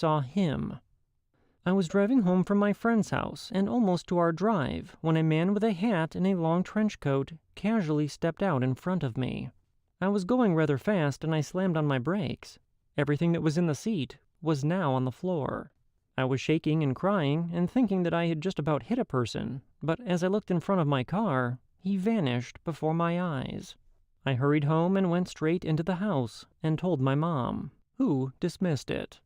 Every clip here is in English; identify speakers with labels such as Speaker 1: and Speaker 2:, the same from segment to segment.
Speaker 1: saw him. I was driving home from my friend's house and almost to our drive when a man with a hat and a long trench coat casually stepped out in front of me. I was going rather fast and I slammed on my brakes. Everything that was in the seat was now on the floor. I was shaking and crying and thinking that I had just about hit a person, but as I looked in front of my car, he vanished before my eyes. I hurried home and went straight into the house and told my mom, who dismissed it.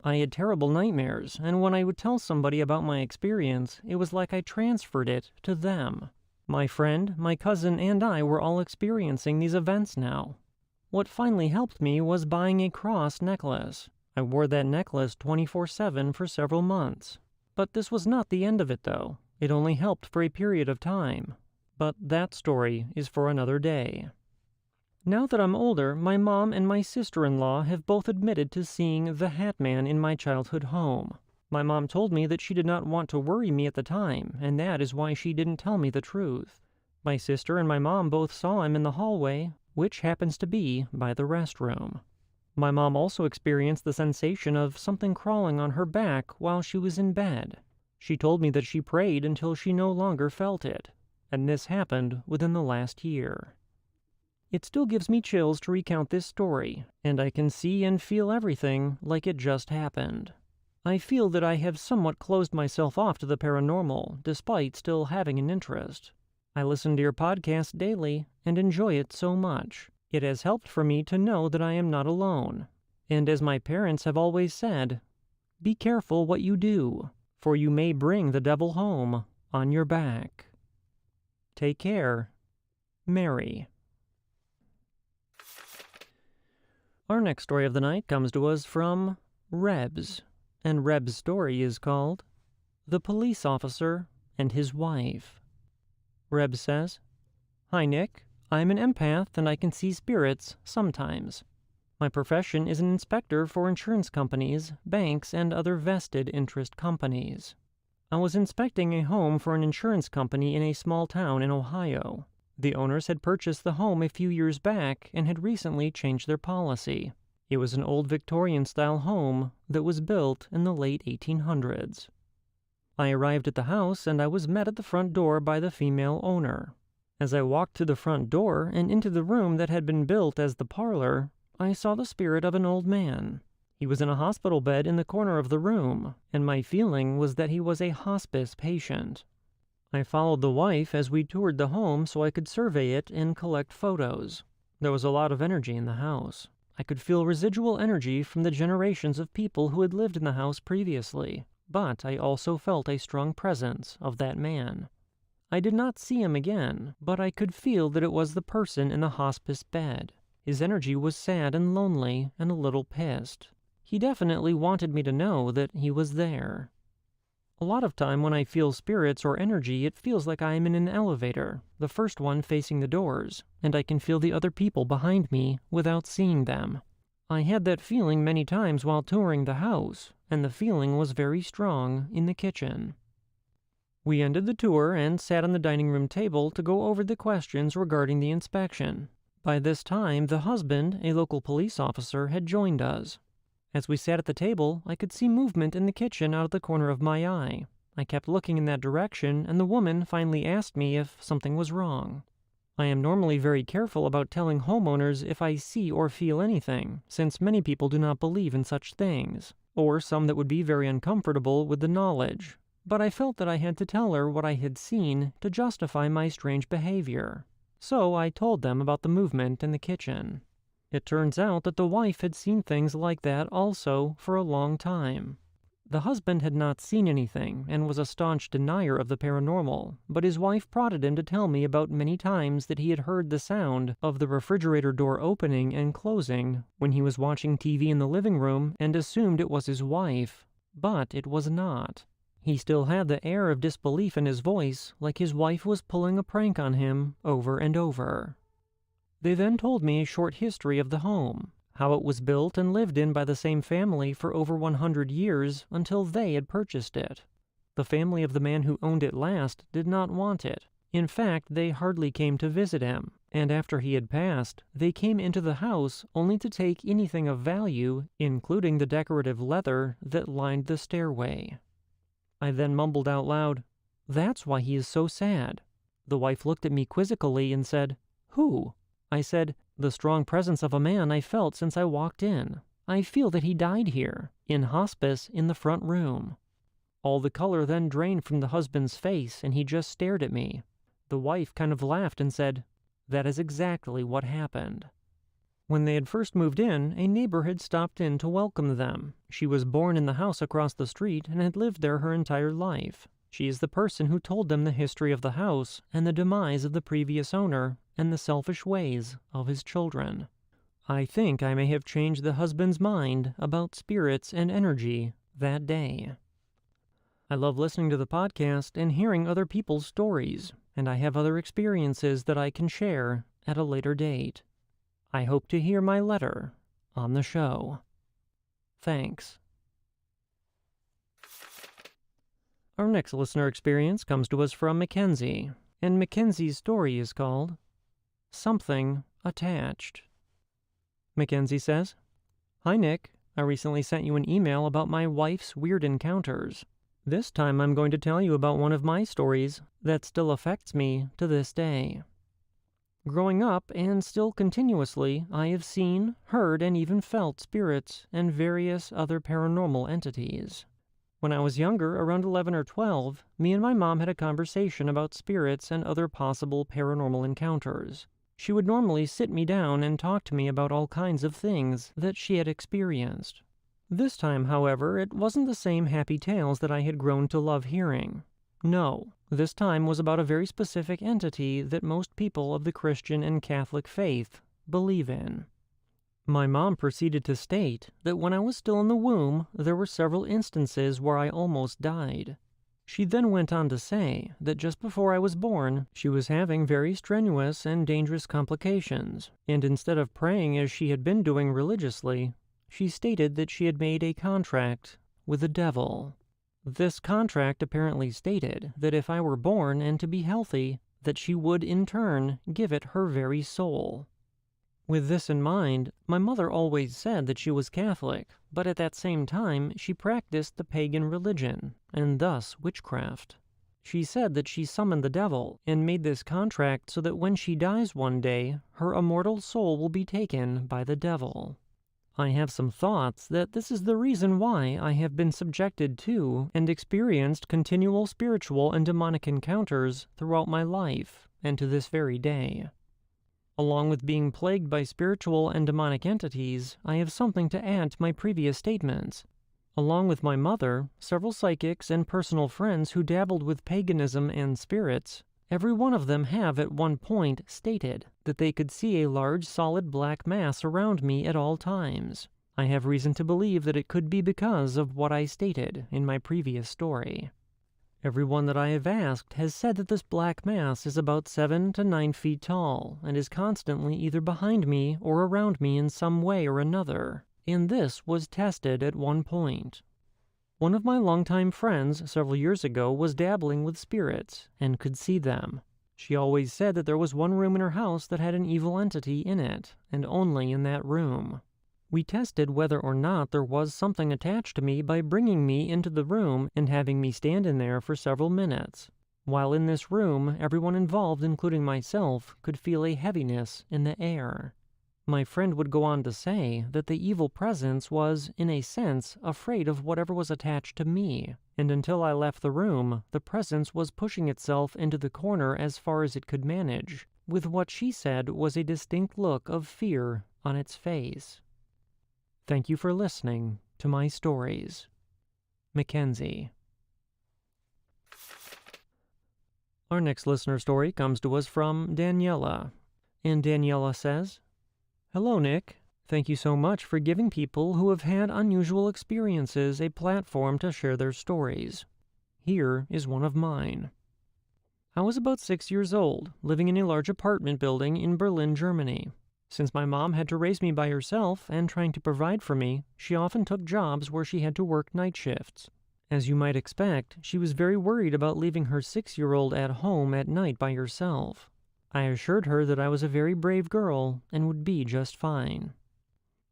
Speaker 1: I had terrible nightmares, and when I would tell somebody about my experience, it was like I transferred it to them. My friend, my cousin, and I were all experiencing these events now. What finally helped me was buying a cross necklace. I wore that necklace 24/7 for several months. But this was not the end of it, though. It only helped for a period of time. But that story is for another day. Now that I'm older, my mom and my sister-in-law have both admitted to seeing the Hat Man in my childhood home. My mom told me that she did not want to worry me at the time, and that is why she didn't tell me the truth. My sister and my mom both saw him in the hallway, which happens to be by the restroom. My mom also experienced the sensation of something crawling on her back while she was in bed. She told me that she prayed until she no longer felt it, and this happened within the last year. It still gives me chills to recount this story, and I can see and feel everything like it just happened. I feel that I have somewhat closed myself off to the paranormal, despite still having an interest. I listen to your podcast daily and enjoy it so much. It has helped for me to know that I am not alone. And as my parents have always said, be careful what you do, for you may bring the devil home on your back. Take care, Mary. Our next story of the night comes to us from Rebs, and Rebs' story is called The Police Officer and His Wife. Rebs says, Hi Nick, I'm an empath and I can see spirits sometimes. My profession is an inspector for insurance companies, banks, and other vested interest companies. I was inspecting a home for an insurance company in a small town in Ohio. The owners had purchased the home a few years back and had recently changed their policy. It was an old Victorian-style home that was built in the late 1800s. I arrived at the house and I was met at the front door by the female owner. As I walked to the front door and into the room that had been built as the parlor, I saw the spirit of an old man. He was in a hospital bed in the corner of the room, and my feeling was that he was a hospice patient. I followed the wife as we toured the home so I could survey it and collect photos. There was a lot of energy in the house. I could feel residual energy from the generations of people who had lived in the house previously, but I also felt a strong presence of that man. I did not see him again, but I could feel that it was the person in the hospice bed. His energy was sad and lonely and a little pissed. He definitely wanted me to know that he was there. A lot of time when I feel spirits or energy, it feels like I am in an elevator, the first one facing the doors, and I can feel the other people behind me without seeing them. I had that feeling many times while touring the house, and the feeling was very strong in the kitchen. We ended the tour and sat on the dining room table to go over the questions regarding the inspection. By this time, the husband, a local police officer, had joined us. As we sat at the table, I could see movement in the kitchen out of the corner of my eye. I kept looking in that direction, and the woman finally asked me if something was wrong. I am normally very careful about telling homeowners if I see or feel anything, since many people do not believe in such things, or some that would be very uncomfortable with the knowledge. But I felt that I had to tell her what I had seen to justify my strange behavior. So I told them about the movement in the kitchen. It turns out that the wife had seen things like that also for a long time. The husband had not seen anything and was a staunch denier of the paranormal, but his wife prodded him to tell me about many times that he had heard the sound of the refrigerator door opening and closing when he was watching TV in the living room and assumed it was his wife, but it was not. He still had the air of disbelief in his voice, like his wife was pulling a prank on him over and over. They then told me a short history of the home, how it was built and lived in by the same family for over 100 years until they had purchased it. The family of the man who owned it last did not want it. In fact, they hardly came to visit him, and after he had passed, they came into the house only to take anything of value, including the decorative leather that lined the stairway. I then mumbled out loud, "That's why he is so sad." The wife looked at me quizzically and said, "Who?" I said, "The strong presence of a man I felt since I walked in. I feel that he died here, in hospice in the front room." All the color then drained from the husband's face, and he just stared at me. The wife kind of laughed and said, "That is exactly what happened." When they had first moved in, a neighbor had stopped in to welcome them. She was born in the house across the street and had lived there her entire life. She is the person who told them the history of the house and the demise of the previous owner and the selfish ways of his children. I think I may have changed the husband's mind about spirits and energy that day. I love listening to the podcast and hearing other people's stories, and I have other experiences that I can share at a later date. I hope to hear my letter on the show. Thanks. Our next listener experience comes to us from Mackenzie, and Mackenzie's story is called Something Attached. Mackenzie says, "Hi Nick, I recently sent you an email about my wife's weird encounters. This time I'm going to tell you about one of my stories that still affects me to this day. Growing up, and still continuously, I have seen, heard, and even felt spirits and various other paranormal entities. When I was younger, around 11 or 12, me and my mom had a conversation about spirits and other possible paranormal encounters. She would normally sit me down and talk to me about all kinds of things that she had experienced. This time, however, it wasn't the same happy tales that I had grown to love hearing. No, this time was about a very specific entity that most people of the Christian and Catholic faith believe in. My mom proceeded to state that when I was still in the womb, there were several instances where I almost died. She then went on to say that just before I was born, she was having very strenuous and dangerous complications, and instead of praying as she had been doing religiously, she stated that she had made a contract with the devil. This contract apparently stated that if I were born and to be healthy, that she would in turn give it her very soul. With this in mind, my mother always said that she was Catholic, but at that same time she practiced the pagan religion, and thus witchcraft. She said that she summoned the devil and made this contract so that when she dies one day, her immortal soul will be taken by the devil. I have some thoughts that this is the reason why I have been subjected to and experienced continual spiritual and demonic encounters throughout my life and to this very day. Along with being plagued by spiritual and demonic entities, I have something to add to my previous statements. Along with my mother, several psychics and personal friends who dabbled with paganism and spirits, every one of them have at one point stated that they could see a large solid black mass around me at all times. I have reason to believe that it could be because of what I stated in my previous story. Everyone that I have asked has said that this black mass is about 7 to 9 feet tall and is constantly either behind me or around me in some way or another, and this was tested at one point. One of my longtime friends several years ago was dabbling with spirits and could see them. She always said that there was one room in her house that had an evil entity in it, and only in that room. We tested whether or not there was something attached to me by bringing me into the room and having me stand in there for several minutes. While in this room, everyone involved, including myself, could feel a heaviness in the air. My friend would go on to say that the evil presence was, in a sense, afraid of whatever was attached to me, and until I left the room, the presence was pushing itself into the corner as far as it could manage, with what she said was a distinct look of fear on its face. Thank you for listening to my stories. Mackenzie. Our next listener story comes to us from Daniela, and Daniela says, "Hello, Nick. Thank you so much for giving people who have had unusual experiences a platform to share their stories. Here is one of mine. I was about 6 years old, living in a large apartment building in Berlin, Germany. Since my mom had to raise me by herself and trying to provide for me, she often took jobs where she had to work night shifts. As you might expect, she was very worried about leaving her 6-year-old at home at night by herself. I assured her that I was a very brave girl and would be just fine.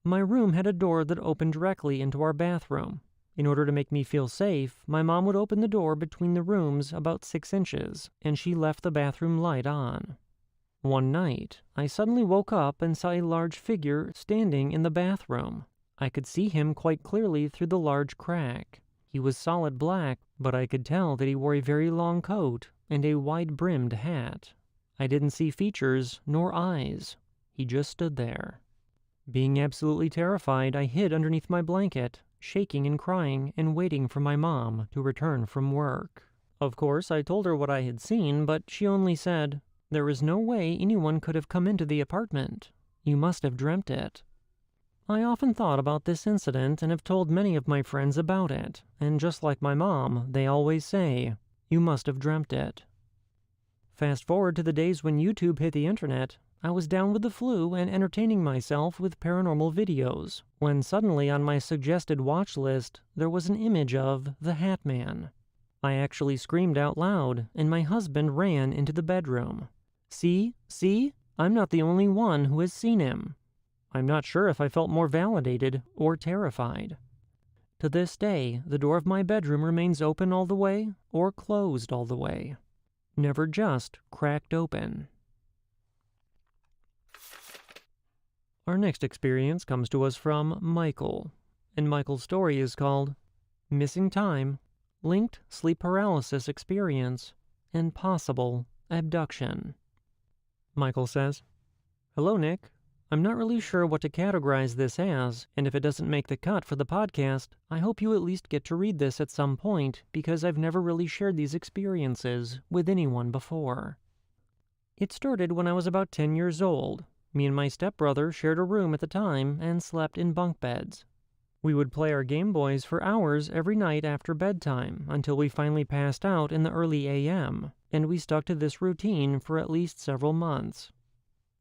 Speaker 1: My room had a door that opened directly into our bathroom. In order to make me feel safe, my mom would open the door between the rooms about 6 inches, and she left the bathroom light on. One night, I suddenly woke up and saw a large figure standing in the bathroom. I could see him quite clearly through the large crack. He was solid black, but I could tell that he wore a very long coat and a wide-brimmed hat. I didn't see features nor eyes. He just stood there. Being absolutely terrified, I hid underneath my blanket, shaking and crying and waiting for my mom to return from work. Of course, I told her what I had seen, but she only said, "There is no way anyone could have come into the apartment. You must have dreamt it." I often thought about this incident and have told many of my friends about it, and just like my mom, they always say, "You must have dreamt it." Fast forward to the days when YouTube hit the internet, I was down with the flu and entertaining myself with paranormal videos, when suddenly on my suggested watch list, there was an image of the Hat Man. I actually screamed out loud, and my husband ran into the bedroom. See, I'm not the only one who has seen him." I'm not sure if I felt more validated or terrified. To this day, the door of my bedroom remains open all the way or closed all the way. Never just cracked open. Our next experience comes to us from Michael, and Michael's story is called Missing Time, Linked Sleep Paralysis Experience, and Possible Abduction. Michael says, "Hello, Nick. I'm not really sure what to categorize this as, and if it doesn't make the cut for the podcast, I hope you at least get to read this at some point, because I've never really shared these experiences with anyone before. It started when I was about 10 years old. Me and my stepbrother shared a room at the time and slept in bunk beds. We would play our Game Boys for hours every night after bedtime until we finally passed out in the early AM, and we stuck to this routine for at least several months.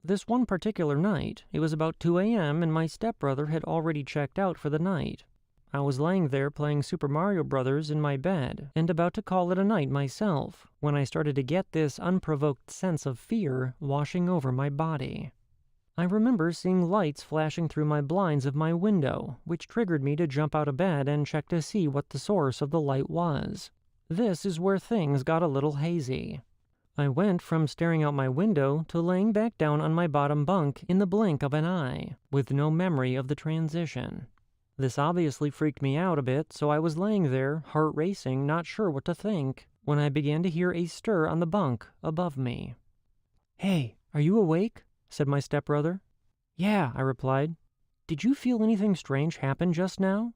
Speaker 1: This one particular night, it was about 2 AM and my stepbrother had already checked out for the night. I was laying there playing Super Mario Bros. In my bed and about to call it a night myself when I started to get this unprovoked sense of fear washing over my body. I remember seeing lights flashing through my blinds of my window, which triggered me to jump out of bed and check to see what the source of the light was. This is where things got a little hazy. I went from staring out my window to laying back down on my bottom bunk in the blink of an eye, with no memory of the transition. This obviously freaked me out a bit, so I was laying there, heart racing, not sure what to think, when I began to hear a stir on the bunk above me. "Hey, are you awake?" said my stepbrother. "Yeah," I replied. "Did you feel anything strange happen just now?"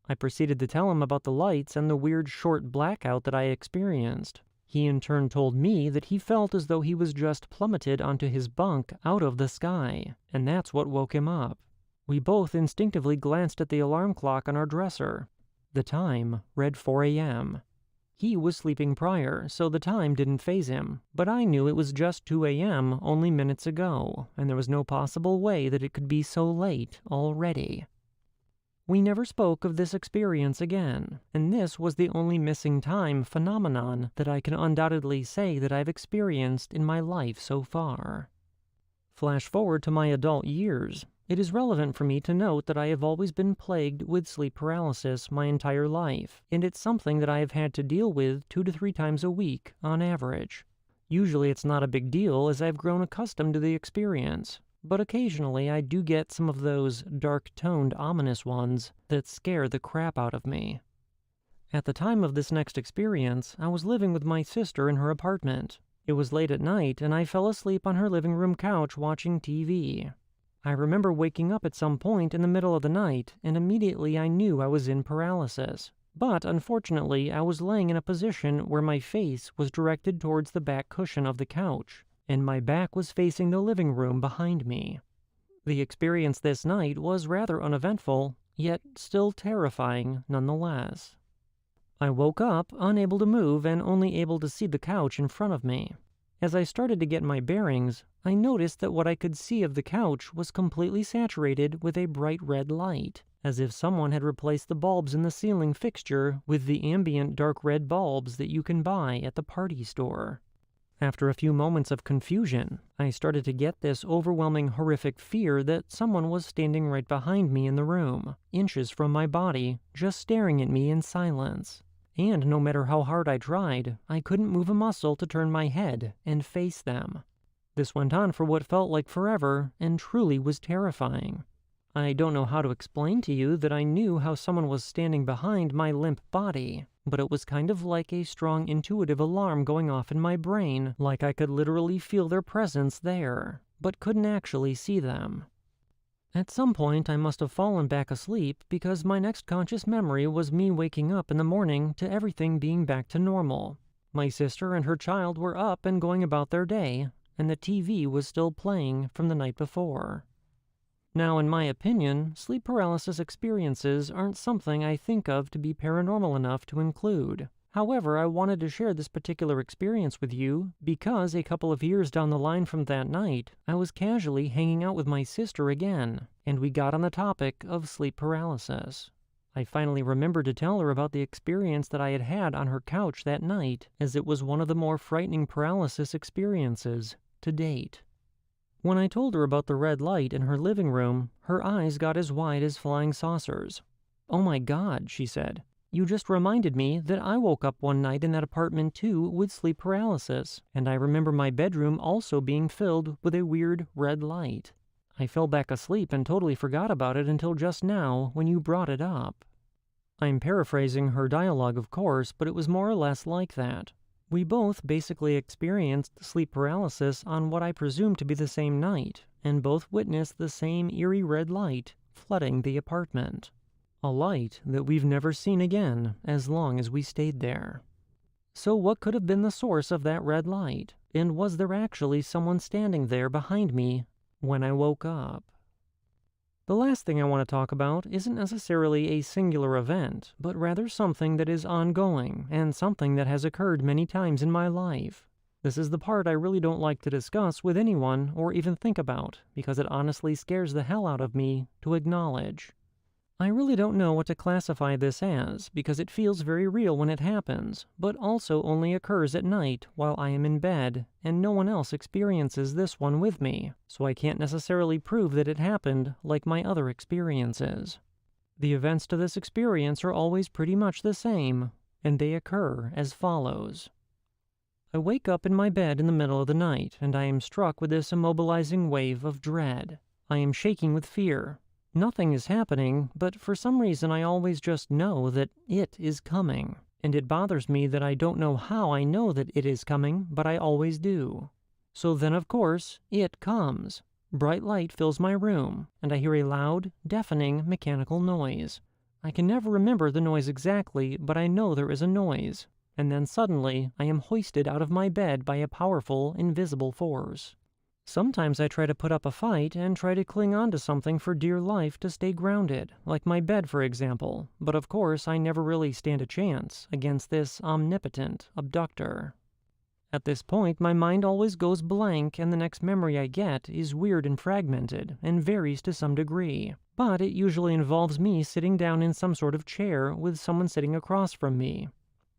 Speaker 1: I proceeded to tell him about the lights and the weird short blackout that I experienced. He in turn told me that he felt as though he was just plummeted onto his bunk out of the sky, and that's what woke him up. We both instinctively glanced at the alarm clock on our dresser. The time read 4 AM. He was sleeping prior, so the time didn't faze him, but I knew it was just 2 AM only minutes ago, and there was no possible way that it could be so late already. We never spoke of this experience again, and this was the only missing time phenomenon that I can undoubtedly say that I've experienced in my life so far. Flash forward to my adult years. It is relevant for me to note that I have always been plagued with sleep paralysis my entire life, and it's something that I have had to deal with 2 to 3 times a week on average. Usually it's not a big deal as I've grown accustomed to the experience, but occasionally I do get some of those dark-toned, ominous ones that scare the crap out of me. At the time of this next experience, I was living with my sister in her apartment. It was late at night, and I fell asleep on her living room couch watching TV. I remember waking up at some point in the middle of the night, and immediately I knew I was in paralysis. But unfortunately, I was laying in a position where my face was directed towards the back cushion of the couch, and my back was facing the living room behind me. The experience this night was rather uneventful, yet still terrifying nonetheless. I woke up, unable to move and only able to see the couch in front of me. As I started to get my bearings, I noticed that what I could see of the couch was completely saturated with a bright red light, as if someone had replaced the bulbs in the ceiling fixture with the ambient dark red bulbs that you can buy at the party store. After a few moments of confusion, I started to get this overwhelming horrific fear that someone was standing right behind me in the room, inches from my body, just staring at me in silence. And no matter how hard I tried, I couldn't move a muscle to turn my head and face them. This went on for what felt like forever and truly was terrifying. I don't know how to explain to you that I knew how someone was standing behind my limp body, but it was kind of like a strong intuitive alarm going off in my brain, like I could literally feel their presence there, but couldn't actually see them. At some point, I must have fallen back asleep because my next conscious memory was me waking up in the morning to everything being back to normal. My sister and her child were up and going about their day, and the TV was still playing from the night before. Now, in my opinion, sleep paralysis experiences aren't something I think of to be paranormal enough to include. However, I wanted to share this particular experience with you because a couple of years down the line from that night, I was casually hanging out with my sister again, and we got on the topic of sleep paralysis. I finally remembered to tell her about the experience that I had had on her couch that night, as it was one of the more frightening paralysis experiences to date. When I told her about the red light in her living room, her eyes got as wide as flying saucers. "Oh my God," she said. "You just reminded me that I woke up one night in that apartment too with sleep paralysis, and I remember my bedroom also being filled with a weird red light. I fell back asleep and totally forgot about it until just now when you brought it up." I'm paraphrasing her dialogue, of course, but it was more or less like that. We both basically experienced sleep paralysis on what I presume to be the same night, and both witnessed the same eerie red light flooding the apartment. A light that we've never seen again as long as we stayed there. So what could have been the source of that red light? And was there actually someone standing there behind me when I woke up? The last thing I want to talk about isn't necessarily a singular event, but rather something that is ongoing and something that has occurred many times in my life. This is the part I really don't like to discuss with anyone or even think about, because it honestly scares the hell out of me to acknowledge. I really don't know what to classify this as, because it feels very real when it happens, but also only occurs at night while I am in bed, and no one else experiences this one with me, so I can't necessarily prove that it happened like my other experiences. The events to this experience are always pretty much the same, and they occur as follows. I wake up in my bed in the middle of the night, and I am struck with this immobilizing wave of dread. I am shaking with fear. Nothing is happening, but for some reason I always just know that it is coming, and it bothers me that I don't know how I know that it is coming, but I always do. So then, of course, it comes. Bright light fills my room, and I hear a loud, deafening mechanical noise. I can never remember the noise exactly, but I know there is a noise, and then suddenly I am hoisted out of my bed by a powerful, invisible force. Sometimes I try to put up a fight and try to cling on to something for dear life to stay grounded, like my bed, for example, but of course I never really stand a chance against this omnipotent abductor. At this point, my mind always goes blank, and the next memory I get is weird and fragmented, and varies to some degree, but it usually involves me sitting down in some sort of chair with someone sitting across from me.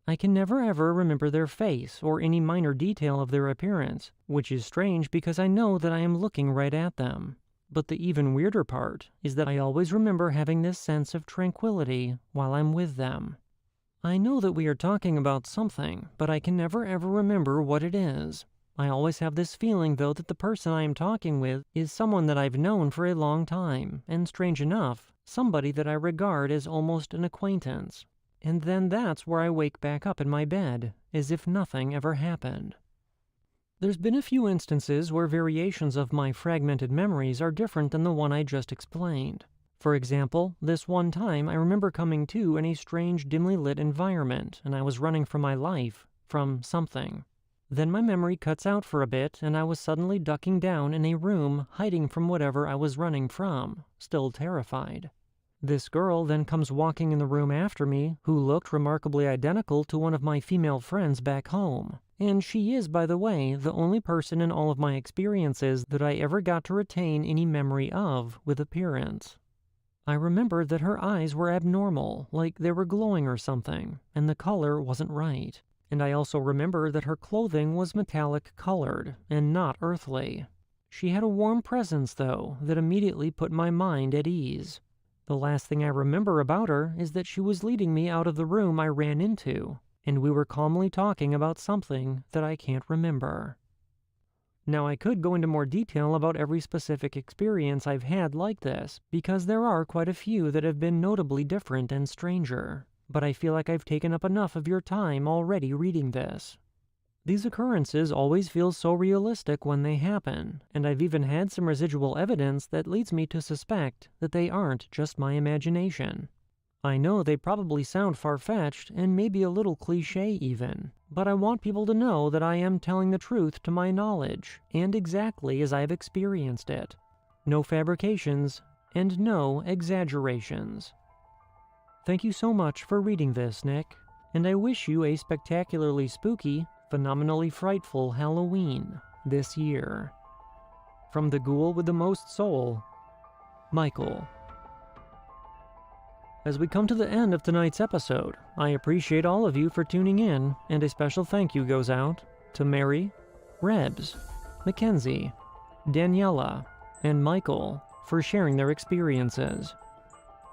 Speaker 1: I can never ever remember their face or any minor detail of their appearance, which is strange because I know that I am looking right at them. But the even weirder part is that I always remember having this sense of tranquility while I'm with them. I know that we are talking about something, but I can never ever remember what it is. I always have this feeling, though, that the person I am talking with is someone that I've known for a long time, and strange enough, somebody that I regard as almost an acquaintance. And then that's where I wake back up in my bed, as if nothing ever happened. There's been a few instances where variations of my fragmented memories are different than the one I just explained. For example, this one time I remember coming to in a strange dimly lit environment, and I was running for my life from something. Then my memory cuts out for a bit, and I was suddenly ducking down in a room, hiding from whatever I was running from, still terrified. This girl then comes walking in the room after me, who looked remarkably identical to one of my female friends back home. And she is, by the way, the only person in all of my experiences that I ever got to retain any memory of with appearance. I remember that her eyes were abnormal, like they were glowing or something, and the color wasn't right. And I also remember that her clothing was metallic colored and not earthly. She had a warm presence, though, that immediately put my mind at ease. The last thing I remember about her is that she was leading me out of the room I ran into, and we were calmly talking about something that I can't remember. Now, I could go into more detail about every specific experience I've had like this, because there are quite a few that have been notably different and stranger, but I feel like I've taken up enough of your time already reading this. These occurrences always feel so realistic when they happen, and I've even had some residual evidence that leads me to suspect that they aren't just my imagination. I know they probably sound far-fetched and maybe a little cliché even, but I want people to know that I am telling the truth to my knowledge and exactly as I've experienced it. No fabrications and no exaggerations. Thank you so much for reading this, Nick, and I wish you a spectacularly spooky, phenomenally frightful Halloween this year. From the Ghoul with the Most Soul, Michael. As we come to the end of tonight's episode, I appreciate all of you for tuning in, and a special thank you goes out to Mary, Rebs, Mackenzie, Daniela, and Michael for sharing their experiences.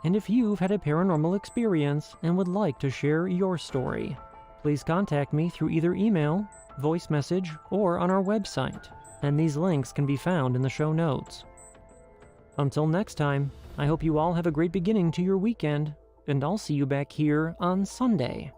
Speaker 1: And if you've had a paranormal experience and would like to share your story, please contact me through either email, voice message, or on our website, and these links can be found in the show notes. Until next time, I hope you all have a great beginning to your weekend, and I'll see you back here on Sunday.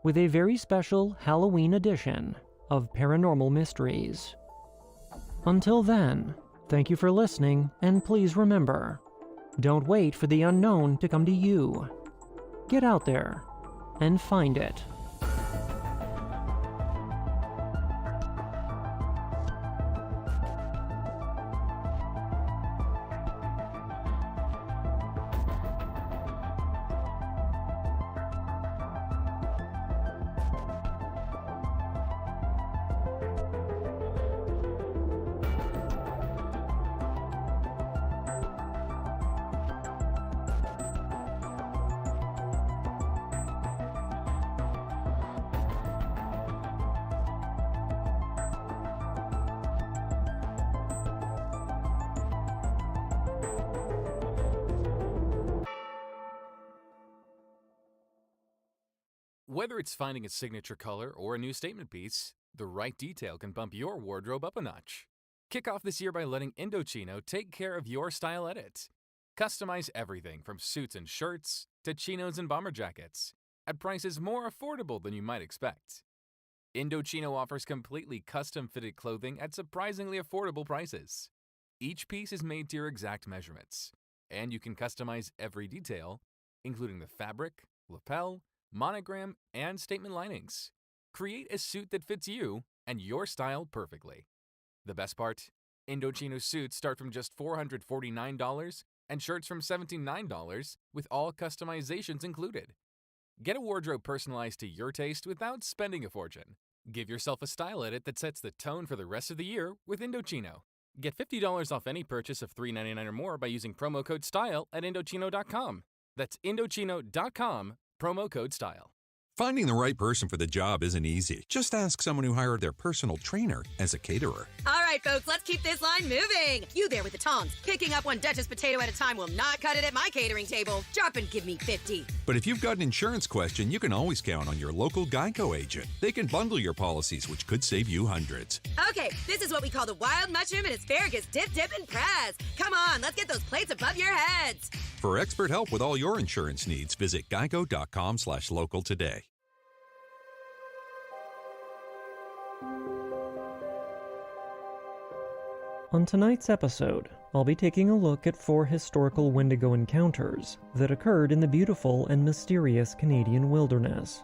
Speaker 1: with a very special Halloween edition of Paranormal Mysteries. Until then, thank you for listening, and please remember, don't wait for the unknown to come to you. Get out there and find it.
Speaker 2: Whether it's finding a signature color or a new statement piece, the right detail can bump your wardrobe up a notch. Kick off this year by letting Indochino take care of your style edit. Customize everything from suits and shirts to chinos and bomber jackets at prices more affordable than you might expect. Indochino offers completely custom-fitted clothing at surprisingly affordable prices. Each piece is made to your exact measurements, and you can customize every detail, including the fabric, lapel, monogram, and statement linings. Create a suit that fits you and your style perfectly. The best part? Indochino suits start from just $449 and shirts from $79 with all customizations included. Get a wardrobe personalized to your taste without spending a fortune. Give yourself a style edit that sets the tone for the rest of the year with Indochino. Get $50 off any purchase of $3.99 or more by using promo code STYLE at Indochino.com. That's Indochino.com. Promo code STYLE.
Speaker 3: Finding the right person for the job isn't easy. Just ask someone who hired their personal trainer as a caterer.
Speaker 4: All right, folks, let's keep this line moving. You there with the tongs. Picking up one Duchess potato at a time will not cut it at my catering table. Drop and give me 50.
Speaker 3: But if you've got an insurance question, you can always count on your local Geico agent. They can bundle your policies, which could save you hundreds.
Speaker 4: Okay, this is what we call the wild mushroom and asparagus dip, and press. Come on, let's get those plates above your heads.
Speaker 3: For expert help with all your insurance needs, visit geico.com/local today.
Speaker 1: On tonight's episode, I'll be taking a look at 4 historical Wendigo encounters that occurred in the beautiful and mysterious Canadian wilderness.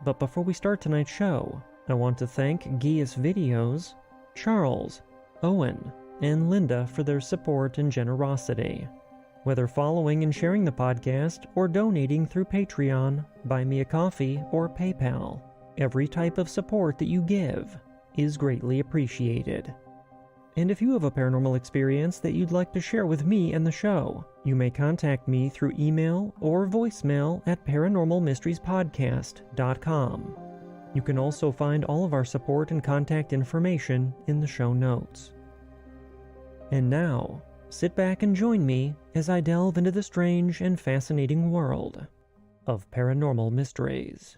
Speaker 1: But before we start tonight's show, I want to thank Gius Videos, Charles, Owen, and Linda for their support and generosity. Whether following and sharing the podcast or donating through Patreon, Buy Me a Coffee, or PayPal, every type of support that you give is greatly appreciated. And if you have a paranormal experience that you'd like to share with me and the show, you may contact me through email or voicemail at paranormalmysteriespodcast.com. You can also find all of our support and contact information in the show notes. And now, sit back and join me as I delve into the strange and fascinating world of paranormal mysteries.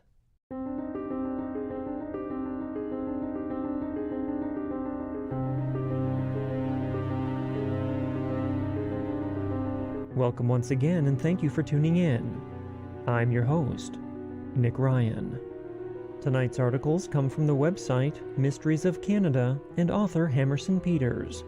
Speaker 1: Welcome once again, and thank you for tuning in. I'm your host, Nick Ryan. Tonight's articles come from the website Mysteries of Canada and author Hammerson Peters.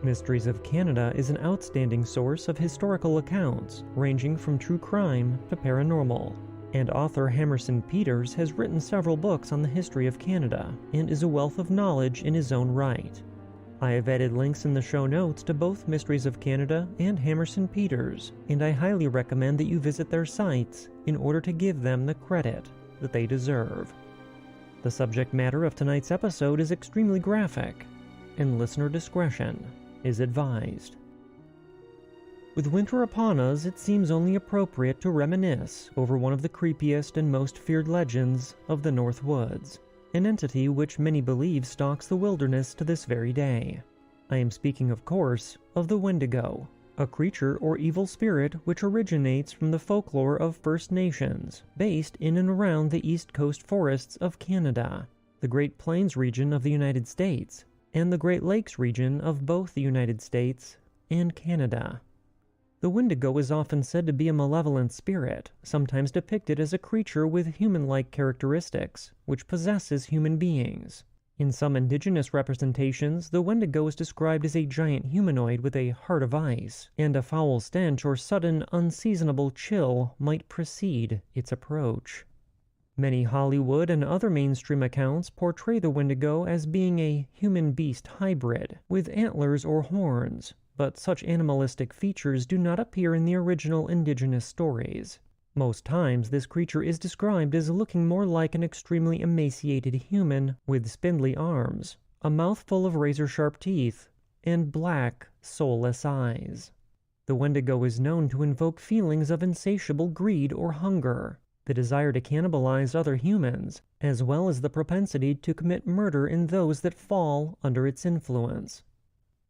Speaker 1: Mysteries of Canada is an outstanding source of historical accounts ranging from true crime to paranormal, and author Hammerson Peters has written several books on the history of Canada and is a wealth of knowledge in his own right. I have added links in the show notes to both Mysteries of Canada and Hammerson Peters, and I highly recommend that you visit their sites in order to give them the credit that they deserve. The subject matter of tonight's episode is extremely graphic, and listener discretion is advised. With winter upon us, it seems only appropriate to reminisce over one of the creepiest and most feared legends of the North Woods, an entity which many believe stalks the wilderness to this very day. I am speaking, of course, of the Wendigo, a creature or evil spirit which originates from the folklore of First Nations, based in and around the East Coast forests of Canada, the Great Plains region of the United States, and the Great Lakes region of both the United States and Canada. The Windigo is often said to be a malevolent spirit, sometimes depicted as a creature with human-like characteristics, which possesses human beings. In some indigenous representations, the Wendigo is described as a giant humanoid with a heart of ice, and a foul stench or sudden, unseasonable chill might precede its approach. Many Hollywood and other mainstream accounts portray the Wendigo as being a human-beast hybrid, with antlers or horns, but such animalistic features do not appear in the original indigenous stories. Most times, this creature is described as looking more like an extremely emaciated human with spindly arms, a mouth full of razor-sharp teeth, and black, soulless eyes. The Wendigo is known to invoke feelings of insatiable greed or hunger, the desire to cannibalize other humans, as well as the propensity to commit murder in those that fall under its influence.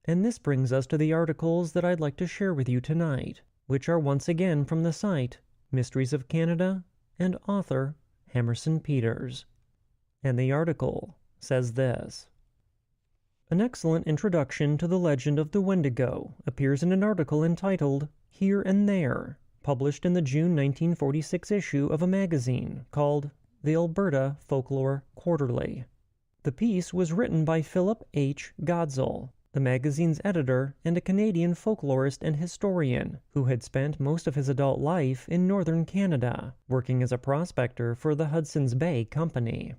Speaker 1: And this brings us to the articles that I'd like to share with you tonight, which are once again from the site Mysteries of Canada and author Hammerson Peters. And the article says this: An excellent introduction to the legend of the Wendigo appears in an article entitled Here and There, published in the June 1946 issue of a magazine called The Alberta Folklore Quarterly. The piece was written by Philip H. Godzel, the magazine's editor and a Canadian folklorist and historian who had spent most of his adult life in northern Canada, working as a prospector for the Hudson's Bay Company.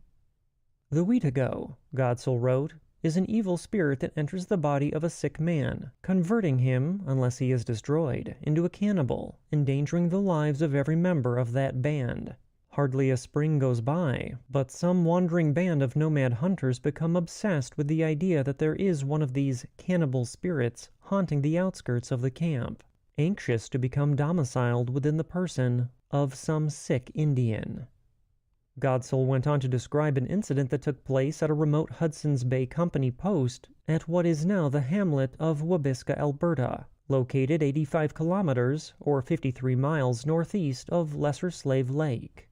Speaker 1: The Windigo, Godzel wrote, is an evil spirit that enters the body of a sick man, converting him, unless he is destroyed, into a cannibal, endangering the lives of every member of that band. Hardly a spring goes by, but some wandering band of nomad hunters become obsessed with the idea that there is one of these cannibal spirits haunting the outskirts of the camp, anxious to become domiciled within the person of some sick Indian. Godzel went on to describe an incident that took place at a remote Hudson's Bay Company post at what is now the hamlet of Wabasca, Alberta, located 85 kilometers or 53 miles northeast of Lesser Slave Lake.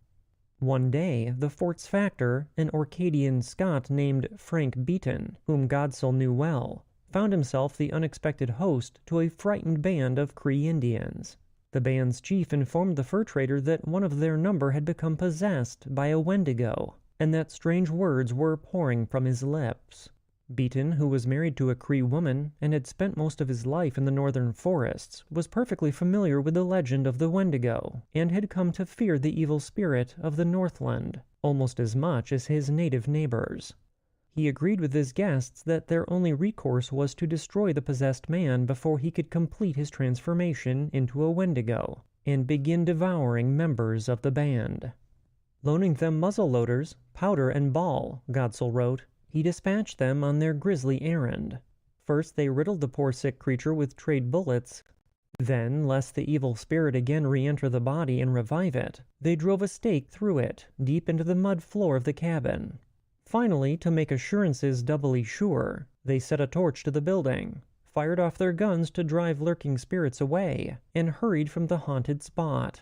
Speaker 1: One day, the fort's factor, an Orcadian Scot named Frank Beaton, whom Godzel knew well, found himself the unexpected host to a frightened band of Cree Indians. The band's chief informed the fur trader that one of their number had become possessed by a Wendigo, and that strange words were pouring from his lips. Beaton, who was married to a Cree woman and had spent most of his life in the northern forests, was perfectly familiar with the legend of the Wendigo, and had come to fear the evil spirit of the Northland almost as much as his native neighbors. He agreed with his guests that their only recourse was to destroy the possessed man before he could complete his transformation into a Wendigo, and begin devouring members of the band. Loaning them muzzle-loaders, powder, and ball, Godzel wrote, he dispatched them on their grisly errand. First they riddled the poor sick creature with trade bullets. Then, lest the evil spirit again re-enter the body and revive it, they drove a stake through it, deep into the mud floor of the cabin. Finally, to make assurances doubly sure, they set a torch to the building, fired off their guns to drive lurking spirits away, and hurried from the haunted spot.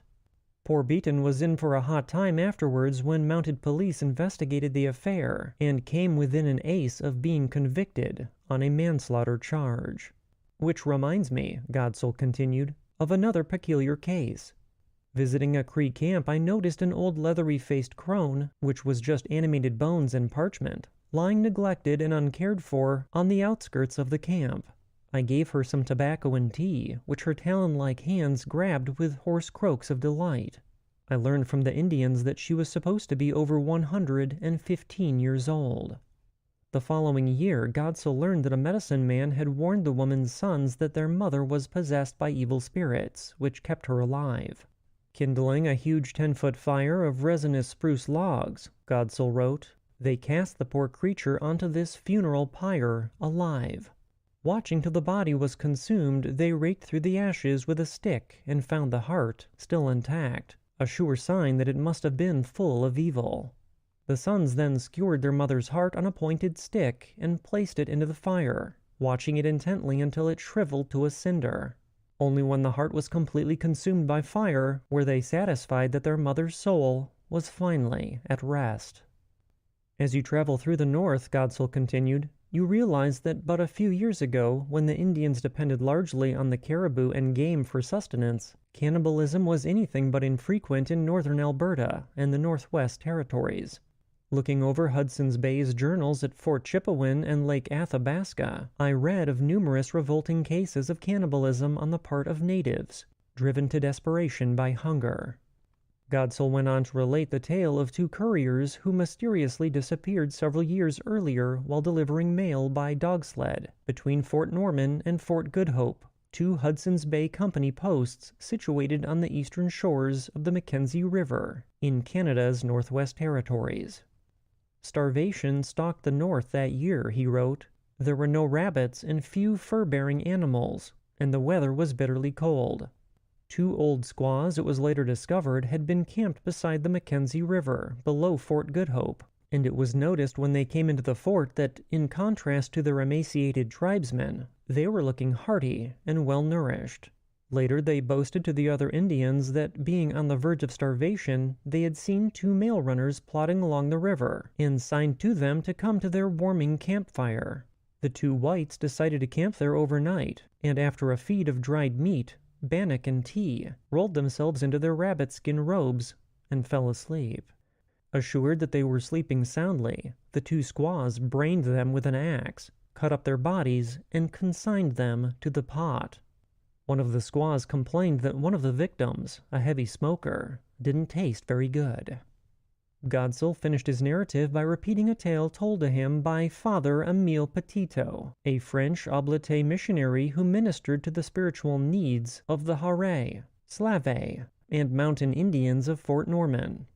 Speaker 1: Poor Beaton was in for a hot time afterwards when mounted police investigated the affair and came within an ace of being convicted on a manslaughter charge. Which reminds me, Godzel continued, of another peculiar case. Visiting a Cree camp, I noticed an old leathery-faced crone, which was just animated bones and parchment, lying neglected and uncared for on the outskirts of the camp. I gave her some tobacco and tea, which her talon-like hands grabbed with hoarse croaks of delight. I learned from the Indians that she was supposed to be over 115 years old. The following year, Godzel learned that a medicine man had warned the woman's sons that their mother was possessed by evil spirits, which kept her alive. Kindling a huge 10-foot fire of resinous spruce logs, Godzel wrote, they cast the poor creature onto this funeral pyre alive. Watching till the body was consumed, they raked through the ashes with a stick and found the heart still intact, a sure sign that it must have been full of evil. The sons then skewered their mother's heart on a pointed stick and placed it into the fire, watching it intently until it shriveled to a cinder. Only when the heart was completely consumed by fire were they satisfied that their mother's soul was finally at rest. As you travel through the north, Godzel continued, you realize that but a few years ago, when the Indians depended largely on the caribou and game for sustenance, cannibalism was anything but infrequent in northern Alberta and the Northwest Territories. Looking over Hudson's Bay's journals at Fort Chipewyan and Lake Athabasca, I read of numerous revolting cases of cannibalism on the part of natives, driven to desperation by hunger. Godsell went on to relate the tale of two couriers who mysteriously disappeared several years earlier while delivering mail by dog sled between Fort Norman and Fort Good Hope, two Hudson's Bay Company posts situated on the eastern shores of the Mackenzie River in Canada's Northwest Territories. Starvation stalked the north that year, he wrote. There were no rabbits and few fur-bearing animals, and the weather was bitterly cold. Two old squaws, it was later discovered, had been camped beside the Mackenzie River, below Fort Good Hope, and it was noticed when they came into the fort that, in contrast to their emaciated tribesmen, they were looking hearty and well-nourished. Later they boasted to the other Indians that, being on the verge of starvation, they had seen two mail runners plodding along the river, and signed to them to come to their warming campfire. The two whites decided to camp there overnight, and after a feed of dried meat, bannock and tea, rolled themselves into their rabbit-skin robes and fell asleep. Assured that they were sleeping soundly, the two squaws brained them with an axe, cut up their bodies, and consigned them to the pot. One of the squaws complained that one of the victims, a heavy smoker, didn't taste very good. Godsell finished his narrative by repeating a tale told to him by Father Emile Petito, a French oblate missionary who ministered to the spiritual needs of the Harais, Slavey, and mountain Indians of Fort Norman.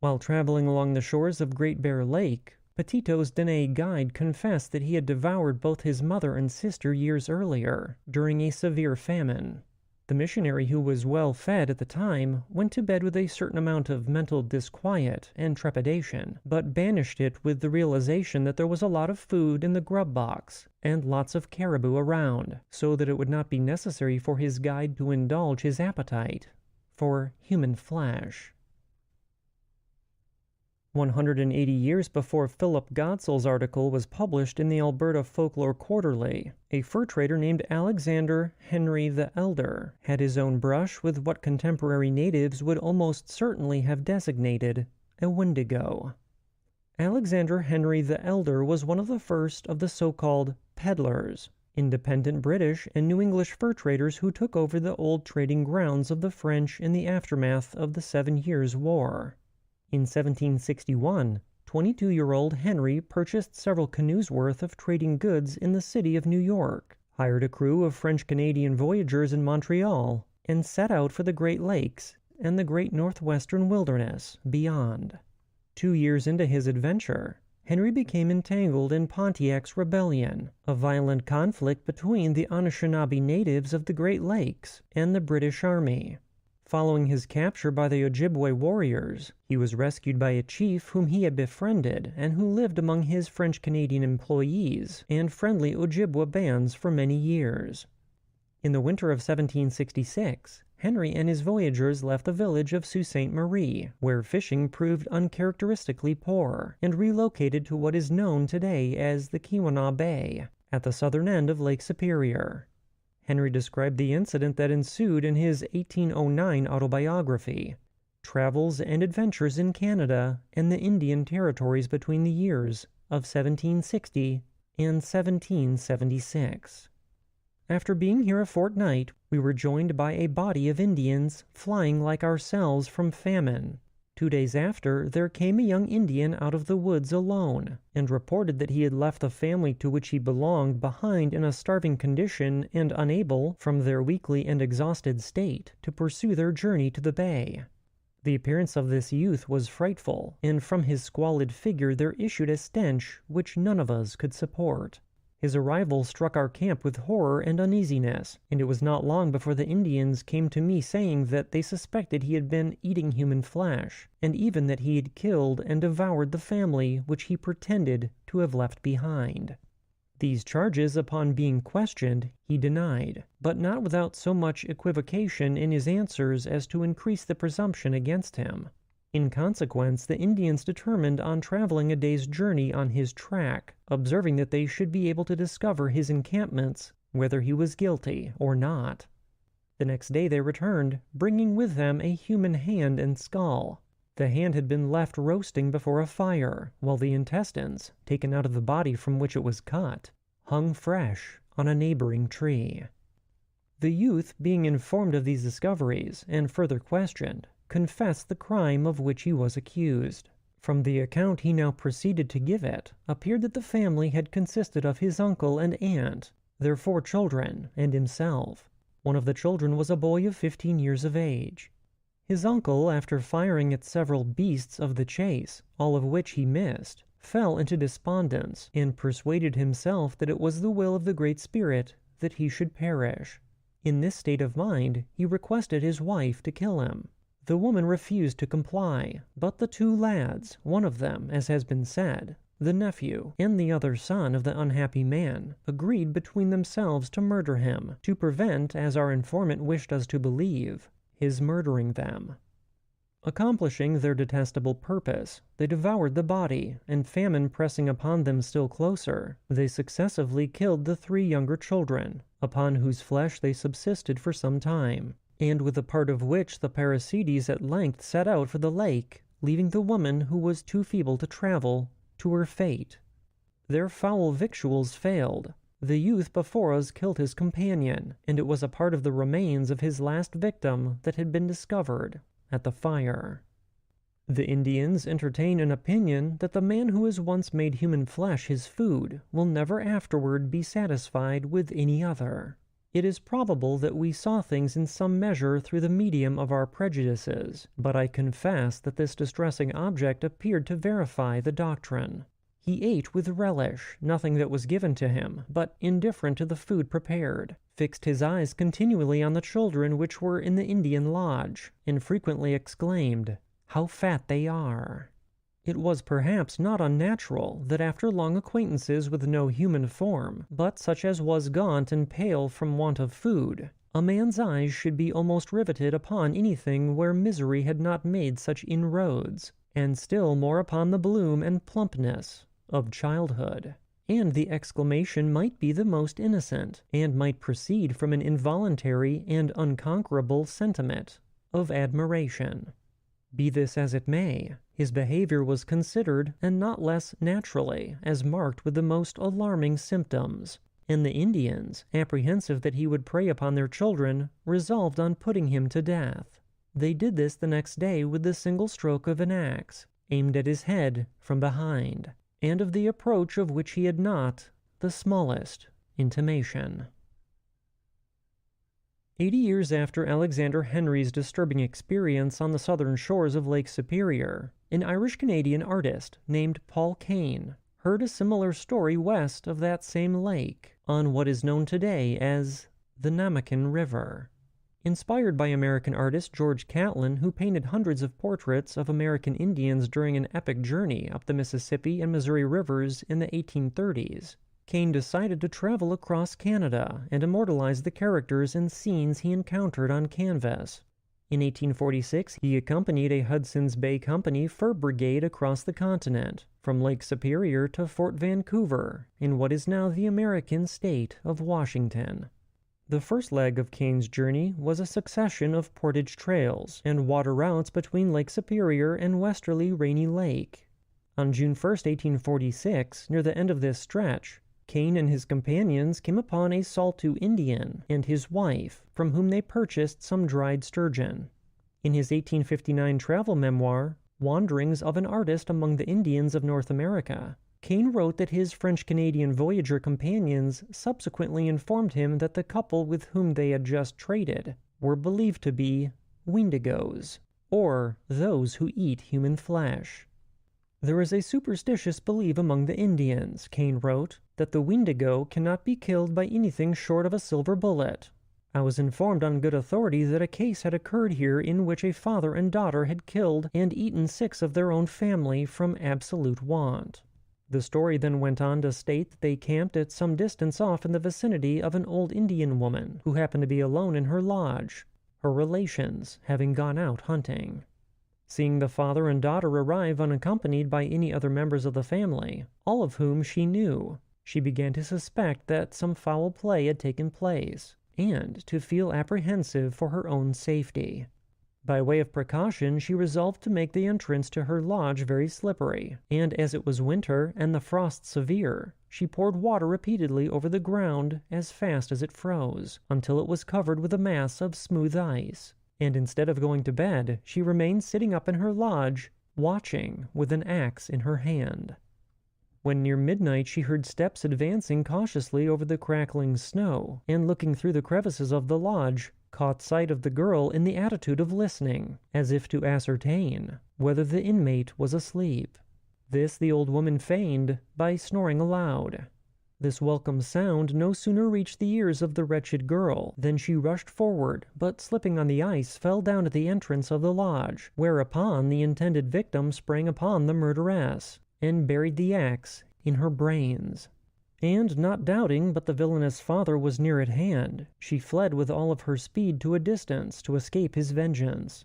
Speaker 1: While traveling along the shores of Great Bear Lake, Petito's Dene guide confessed that he had devoured both his mother and sister years earlier, during a severe famine. The missionary, who was well fed at the time, went to bed with a certain amount of mental disquiet and trepidation, but banished it with the realization that there was a lot of food in the grub box and lots of caribou around, so that it would not be necessary for his guide to indulge his appetite for human flesh. 180 years before Philip Godsell's article was published in the Alberta Folklore Quarterly, a fur trader named Alexander Henry the Elder had his own brush with what contemporary natives would almost certainly have designated a Wendigo. Alexander Henry the Elder was one of the first of the so-called peddlers, independent British and New English fur traders who took over the old trading grounds of the French in the aftermath of the 7 Years' War. In 1761, 22-year-old Henry purchased several canoes' worth of trading goods in the city of New York, hired a crew of French-Canadian voyageurs in Montreal, and set out for the Great Lakes and the great northwestern wilderness beyond. 2 years into his adventure, Henry became entangled in Pontiac's Rebellion, a violent conflict between the Anishinaabe natives of the Great Lakes and the British Army. Following his capture by the Ojibwe warriors, he was rescued by a chief whom he had befriended and who lived among his French-Canadian employees and friendly Ojibwe bands for many years. In the winter of 1766, Henry and his voyageurs left the village of Sault Ste. Marie, where fishing proved uncharacteristically poor, and relocated to what is known today as the Keweenaw Bay, at the southern end of Lake Superior. Henry described the incident that ensued in his 1809 autobiography, Travels and Adventures in Canada and the Indian Territories between the years of 1760 and 1776. After being here a fortnight, we were joined by a body of Indians flying like ourselves from famine. 2 days after, there came a young Indian out of the woods alone, and reported that he had left the family to which he belonged behind in a starving condition and unable, from their weakly and exhausted state, to pursue their journey to the bay. The appearance of this youth was frightful, and from his squalid figure there issued a stench which none of us could support. His arrival struck our camp with horror and uneasiness, and it was not long before the Indians came to me saying that they suspected he had been eating human flesh, and even that he had killed and devoured the family which he pretended to have left behind. These charges, upon being questioned, he denied, but not without so much equivocation in his answers as to increase the presumption against him. In consequence, the Indians determined on traveling a day's journey on his track, observing that they should be able to discover his encampments, whether he was guilty or not. The next day they returned, bringing with them a human hand and skull. The hand had been left roasting before a fire, while the intestines, taken out of the body from which it was cut, hung fresh on a neighboring tree. The youth, being informed of these discoveries and further questioned, confessed the crime of which he was accused. From the account he now proceeded to give it, appeared that the family had consisted of his uncle and aunt, their 4 children, and himself. One of the children was a boy of 15 years of age. His uncle, after firing at several beasts of the chase, all of which he missed, fell into despondence and persuaded himself that it was the will of the Great Spirit that he should perish. In this state of mind, he requested his wife to kill him. The woman refused to comply, but the 2 lads, one of them, as has been said, the nephew, and the other son of the unhappy man, agreed between themselves to murder him, to prevent, as our informant wished us to believe, his murdering them. Accomplishing their detestable purpose, they devoured the body, and famine pressing upon them still closer, they successively killed the 3 younger children, upon whose flesh they subsisted for some time, and with a part of which the parasites at length set out for the lake, leaving the woman, who was too feeble to travel, to her fate. Their foul victuals failed. The youth before us killed his companion, and it was a part of the remains of his last victim that had been discovered at the fire. The Indians entertain an opinion that the man who has once made human flesh his food will never afterward be satisfied with any other. It is probable that we saw things in some measure through the medium of our prejudices, but I confess that this distressing object appeared to verify the doctrine. He ate with relish nothing that was given to him, but indifferent to the food prepared, fixed his eyes continually on the children which were in the Indian lodge, and frequently exclaimed, "How fat they are!" It was perhaps not unnatural that after long acquaintances with no human form, but such as was gaunt and pale from want of food, a man's eyes should be almost riveted upon anything where misery had not made such inroads, and still more upon the bloom and plumpness of childhood. And the exclamation might be the most innocent, and might proceed from an involuntary and unconquerable sentiment of admiration. Be this as it may, his behavior was considered, and not less naturally, as marked with the most alarming symptoms, and the Indians, apprehensive that he would prey upon their children, resolved on putting him to death. They did this the next day with the single stroke of an axe, aimed at his head from behind, and of the approach of which he had not the smallest intimation. 80 years after Alexander Henry's disturbing experience on the southern shores of Lake Superior, an Irish-Canadian artist named Paul Kane heard a similar story west of that same lake, on what is known today as the Namican River. Inspired by American artist George Catlin, who painted hundreds of portraits of American Indians during an epic journey up the Mississippi and Missouri rivers in the 1830s, Kane decided to travel across Canada and immortalize the characters and scenes he encountered on canvas. In 1846, he accompanied a Hudson's Bay Company fur brigade across the continent, from Lake Superior to Fort Vancouver, in what is now the American state of Washington. The first leg of Kane's journey was a succession of portage trails and water routes between Lake Superior and westerly Rainy Lake. On June 1, 1846, near the end of this stretch, Kane and his companions came upon a Saulteaux Indian and his wife, from whom they purchased some dried sturgeon. In his 1859 travel memoir, Wanderings of an Artist Among the Indians of North America, Kane wrote that his French-Canadian voyager companions subsequently informed him that the couple with whom they had just traded were believed to be Windigos, or those who eat human flesh. There is a superstitious belief among the Indians, Kane wrote, that the Windigo cannot be killed by anything short of a silver bullet. I was informed on good authority that a case had occurred here in which a father and daughter had killed and eaten 6 of their own family from absolute want. The story then went on to state that they camped at some distance off in the vicinity of an old Indian woman who happened to be alone in her lodge, her relations having gone out hunting. Seeing the father and daughter arrive unaccompanied by any other members of the family, all of whom she knew, she began to suspect that some foul play had taken place, and to feel apprehensive for her own safety. By way of precaution, she resolved to make the entrance to her lodge very slippery, and as it was winter and the frost severe, she poured water repeatedly over the ground as fast as it froze, until it was covered with a mass of smooth ice. And instead of going to bed, she remained sitting up in her lodge, watching with an axe in her hand. When near midnight she heard steps advancing cautiously over the crackling snow, and looking through the crevices of the lodge, caught sight of the girl in the attitude of listening, as if to ascertain whether the inmate was asleep. This the old woman feigned by snoring aloud. This welcome sound no sooner reached the ears of the wretched girl than she rushed forward, but slipping on the ice fell down at the entrance of the lodge, whereupon the intended victim sprang upon the murderess, and buried the axe in her brains. And not doubting but the villainous father was near at hand, she fled with all of her speed to a distance to escape his vengeance.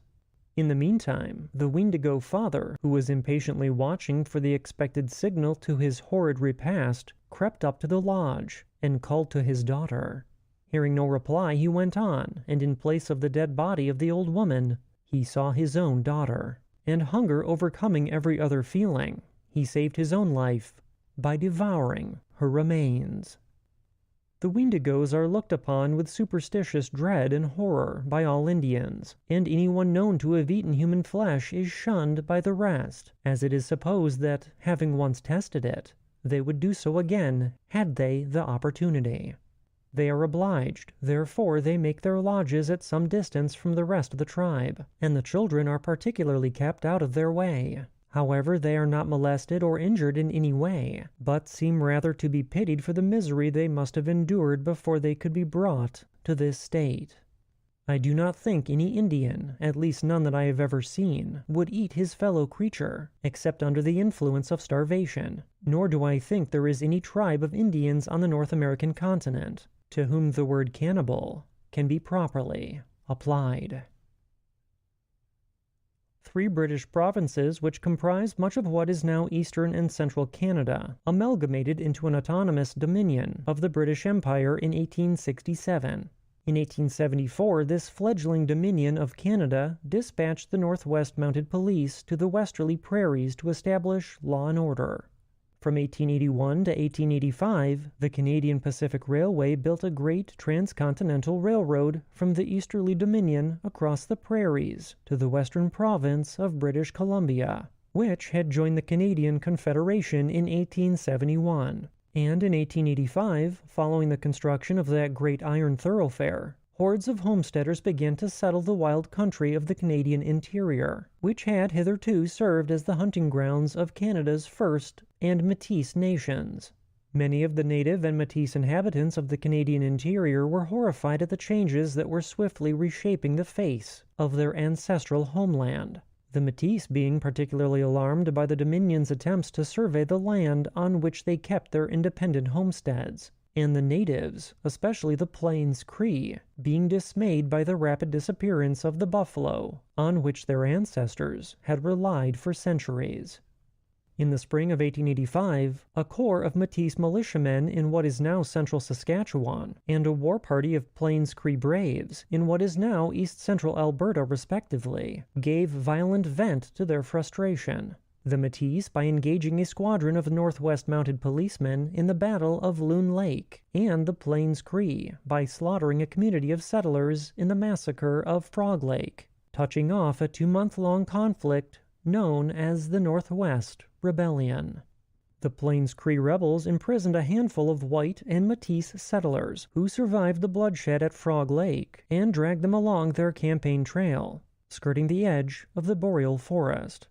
Speaker 1: In the meantime, the Windigo father, who was impatiently watching for the expected signal to his horrid repast, crept up to the lodge and called to his daughter. Hearing no reply, he went on, and in place of the dead body of the old woman, he saw his own daughter. And hunger overcoming every other feeling, he saved his own life by devouring her remains. The Windigos are looked upon with superstitious dread and horror by all Indians, and anyone known to have eaten human flesh is shunned by the rest, as it is supposed that, having once tested it, they would do so again had they the opportunity. They are obliged, therefore they make their lodges at some distance from the rest of the tribe, and the children are particularly kept out of their way. However, they are not molested or injured in any way, but seem rather to be pitied for the misery they must have endured before they could be brought to this state. I do not think any Indian, at least none that I have ever seen, would eat his fellow creature, except under the influence of starvation, nor do I think there is any tribe of Indians on the North American continent to whom the word cannibal can be properly applied. 3 British provinces which comprised much of what is now eastern and central Canada, amalgamated into an autonomous dominion of the British Empire in 1867. In 1874, this fledgling dominion of Canada dispatched the Northwest Mounted Police to the westerly prairies to establish law and order. From 1881 to 1885, the Canadian Pacific Railway built a great transcontinental railroad from the easterly Dominion across the prairies to the western province of British Columbia, which had joined the Canadian Confederation in 1871. And in 1885, following the construction of that great iron thoroughfare, hordes of homesteaders began to settle the wild country of the Canadian interior, which had hitherto served as the hunting grounds of Canada's First and Métis nations. Many of the native and Métis inhabitants of the Canadian interior were horrified at the changes that were swiftly reshaping the face of their ancestral homeland, the Métis being particularly alarmed by the Dominion's attempts to survey the land on which they kept their independent homesteads, and the natives, especially the Plains Cree, being dismayed by the rapid disappearance of the buffalo, on which their ancestors had relied for centuries. In the spring of 1885, a corps of Métis militiamen in what is now central Saskatchewan, and a war party of Plains Cree Braves in what is now east-central Alberta respectively, gave violent vent to their frustration. The Métis by engaging a squadron of Northwest Mounted Policemen in the Battle of Loon Lake, and the Plains Cree by slaughtering a community of settlers in the massacre of Frog Lake, touching off a 2-month-long conflict known as the Northwest Rebellion. The Plains Cree rebels imprisoned a handful of white and Métis settlers who survived the bloodshed at Frog Lake and dragged them along their campaign trail, skirting the edge of the boreal forest.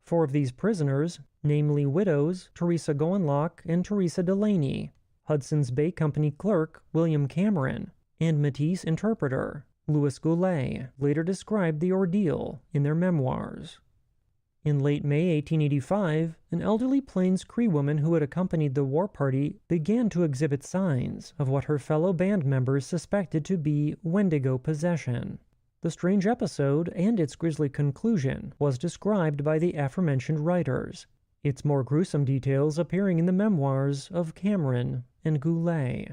Speaker 1: 4 of these prisoners, namely widows Teresa Gowanlock and Teresa Delaney, Hudson's Bay Company clerk William Cameron, and Métis interpreter Louis Goulet, later described the ordeal in their memoirs. In late May 1885, an elderly Plains Cree woman who had accompanied the war party began to exhibit signs of what her fellow band members suspected to be Wendigo possession. The strange episode and its grisly conclusion was described by the aforementioned writers, its more gruesome details appearing in the memoirs of Cameron and Goulet.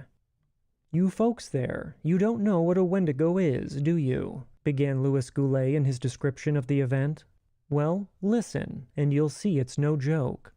Speaker 1: "You folks there, you don't know what a Wendigo is, do you?" began Louis Goulet in his description of the event. "Well, listen, and you'll see it's no joke.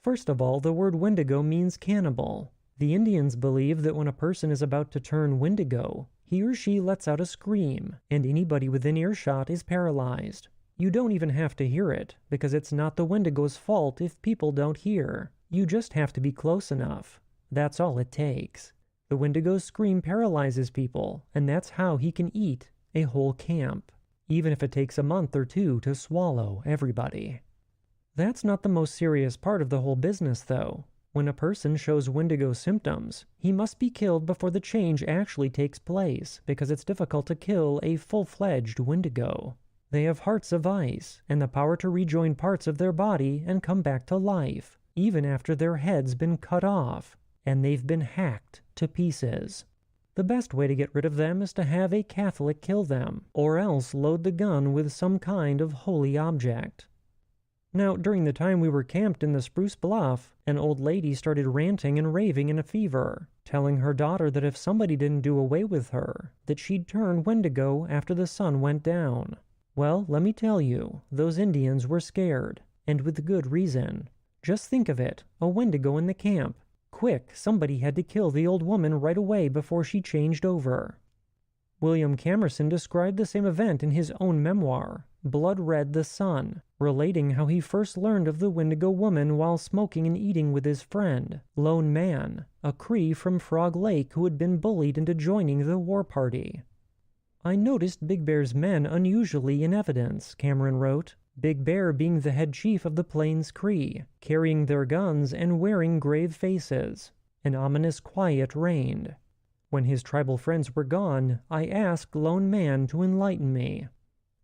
Speaker 1: First of all, the word Wendigo means cannibal. The Indians believe that when a person is about to turn Wendigo, he or she lets out a scream, and anybody within earshot is paralyzed. You don't even have to hear it, because it's not the Wendigo's fault if people don't hear. You just have to be close enough. That's all it takes. The Wendigo's scream paralyzes people, and that's how he can eat a whole camp, even if it takes a month or two to swallow everybody. That's not the most serious part of the whole business, though. When a person shows Wendigo symptoms, he must be killed before the change actually takes place, because it's difficult to kill a full-fledged Wendigo. They have hearts of ice, and the power to rejoin parts of their body and come back to life, even after their head's been cut off, and they've been hacked to pieces. The best way to get rid of them is to have a Catholic kill them, or else load the gun with some kind of holy object. Now, during the time we were camped in the Spruce Bluff, an old lady started ranting and raving in a fever, telling her daughter that if somebody didn't do away with her, that she'd turn Wendigo after the sun went down. Well, let me tell you, those Indians were scared, and with good reason. Just think of it, a Wendigo in the camp. Quick, somebody had to kill the old woman right away before she changed over. William Camerson described the same event in his own memoir, Blood Red the Sun, relating how he first learned of the Windigo woman while smoking and eating with his friend, Lone Man, a Cree from Frog Lake who had been bullied into joining the war party. "I noticed Big Bear's men unusually in evidence," Cameron wrote, Big Bear being the head chief of the Plains Cree, carrying their guns and wearing grave faces. An ominous quiet reigned. When his tribal friends were gone, I asked Lone Man to enlighten me.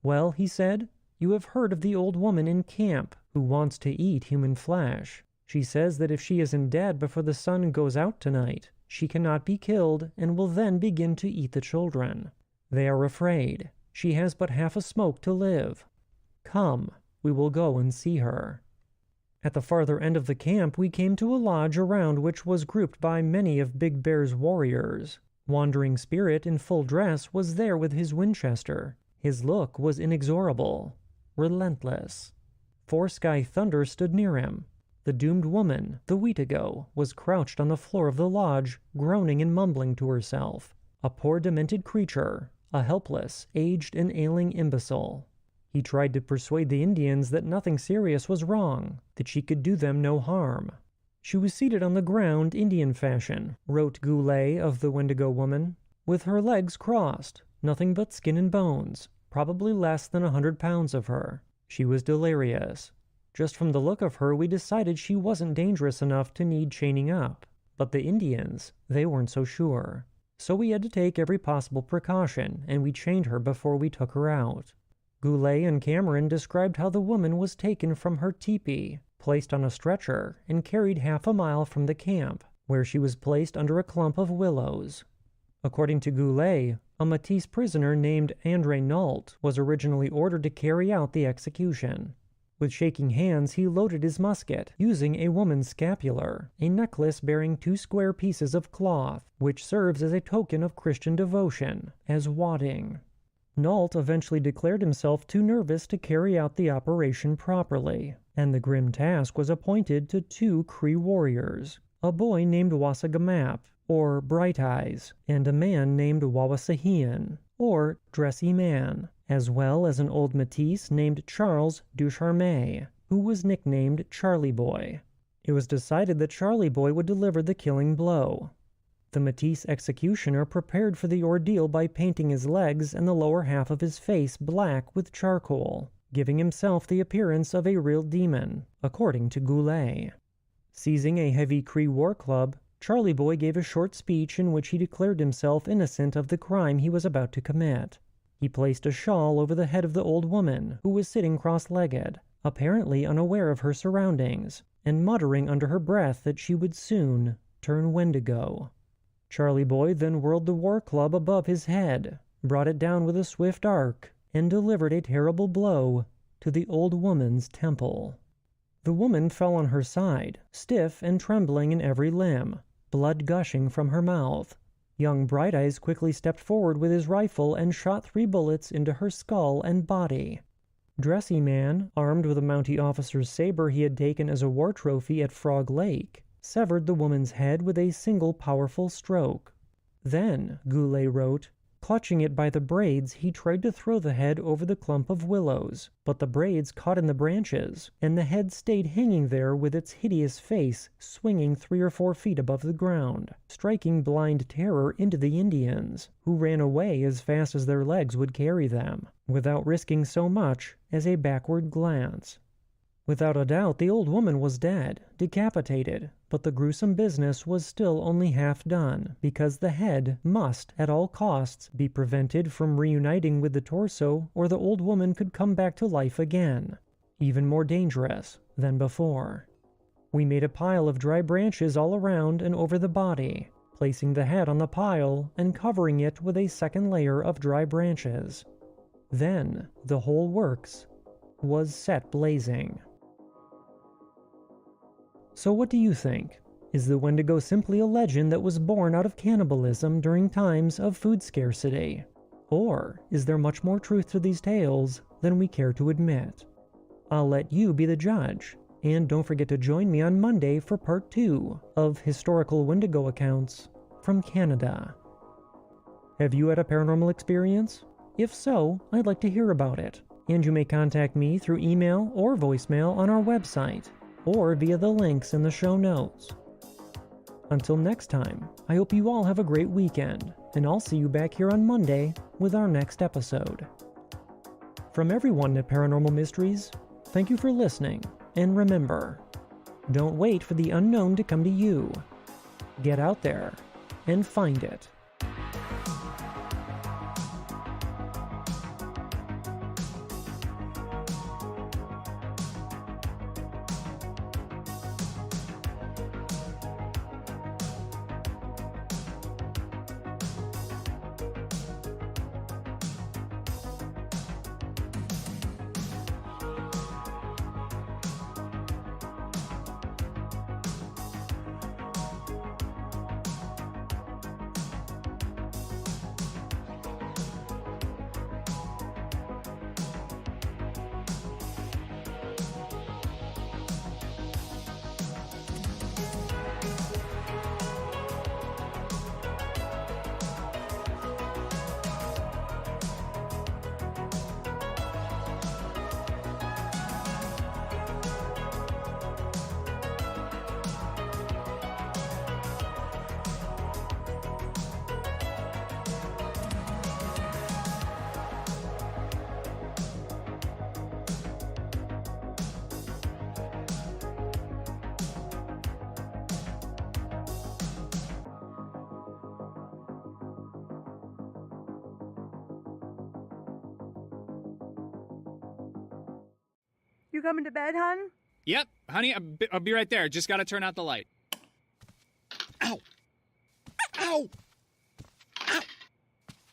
Speaker 1: "Well," he said, "you have heard of the old woman in camp who wants to eat human flesh. She says that if she isn't dead before the sun goes out tonight, she cannot be killed and will then begin to eat the children. They are afraid. She has but half a smoke to live. Come, we will go and see her." At the farther end of the camp, we came to a lodge around which was grouped by many of Big Bear's warriors. Wandering Spirit in full dress was there with his Winchester. His look was inexorable, relentless. Four Sky Thunder stood near him. The doomed woman, the Windigo, was crouched on the floor of the lodge, groaning and mumbling to herself. A poor demented creature, a helpless, aged and ailing imbecile. He tried to persuade the Indians that nothing serious was wrong, that she could do them no harm. "She was seated on the ground Indian fashion," wrote Goulet of the Windigo woman, "with her legs crossed, nothing but skin and bones, probably less than 100 pounds of her. She was delirious. Just from the look of her, we decided she wasn't dangerous enough to need chaining up. But the Indians, they weren't so sure. So we had to take every possible precaution, and we chained her before we took her out." Goulet and Cameron described how the woman was taken from her teepee, placed on a stretcher, and carried half a mile from the camp, where she was placed under a clump of willows. According to Goulet, a Métis prisoner named André Nault was originally ordered to carry out the execution. With shaking hands, he loaded his musket, using a woman's scapular, a necklace bearing 2 square pieces of cloth, which serves as a token of Christian devotion, as wadding. Nault eventually declared himself too nervous to carry out the operation properly, and the grim task was appointed to 2 Cree warriors, a boy named Wassagamap, or Bright Eyes, and a man named Wawasahian, or Dressy Man, as well as an old Métis named Charles Ducharme, who was nicknamed Charlie Boy. It was decided that Charlie Boy would deliver the killing blow. The Métis executioner prepared for the ordeal by painting his legs and the lower half of his face black with charcoal, giving himself the appearance of a real demon, according to Goulet. Seizing a heavy Cree war club, Charlie Boy gave a short speech in which he declared himself innocent of the crime he was about to commit. He placed a shawl over the head of the old woman, who was sitting cross-legged, apparently unaware of her surroundings, and muttering under her breath that she would soon turn Wendigo. Charlie Boy then whirled the war club above his head, brought it down with a swift arc, and delivered a terrible blow to the old woman's temple. The woman fell on her side, stiff and trembling in every limb, blood gushing from her mouth. Young Bright Eyes quickly stepped forward with his rifle and shot 3 bullets into her skull and body. Dressy Man, armed with a Mountie officer's saber he had taken as a war trophy at Frog Lake, severed the woman's head with a single powerful stroke. Then, Goulet wrote, clutching it by the braids, he tried to throw the head over the clump of willows, but the braids caught in the branches, and the head stayed hanging there with its hideous face swinging 3 or 4 feet above the ground, striking blind terror into the Indians, who ran away as fast as their legs would carry them, without risking so much as a backward glance. Without a doubt, the old woman was dead, decapitated, but the gruesome business was still only half done, because the head must, at all costs, be prevented from reuniting with the torso, or the old woman could come back to life again, even more dangerous than before. We made a pile of dry branches all around and over the body, placing the head on the pile and covering it with a second layer of dry branches. Then the whole works was set blazing. So what do you think? Is the Wendigo simply a legend that was born out of cannibalism during times of food scarcity? Or is there much more truth to these tales than we care to admit? I'll let you be the judge, and don't forget to join me on Monday for part 2 of historical Wendigo accounts from Canada. Have you had a paranormal experience? If so, I'd like to hear about it, and you may contact me through email or voicemail on our website, or via the links in the show notes. Until next time, I hope you all have a great weekend, and I'll see you back here on Monday with our next episode. From everyone at Paranormal Mysteries, thank you for listening, and remember, don't wait for the unknown to come to you. Get out there and find it.
Speaker 5: You coming to bed, hon?
Speaker 6: Yep, honey, I'll be right there. Just gotta turn out the light. Ow! Ow! Ow!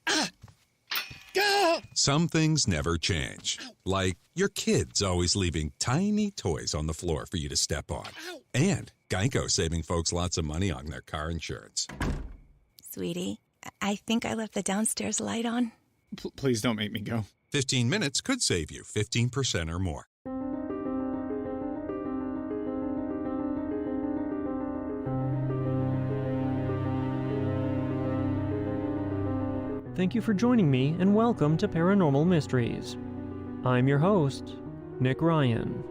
Speaker 6: Ah! Go!
Speaker 3: Some things never change. Like your kids always leaving tiny toys on the floor for you to step on. And Geico saving folks lots of money on their car insurance.
Speaker 7: Sweetie, I think I left the downstairs light on.
Speaker 6: Please don't make me go.
Speaker 3: 15 minutes could save you 15% or more.
Speaker 1: Thank you for joining me, and welcome to Paranormal Mysteries. I'm your host, Nick Ryan.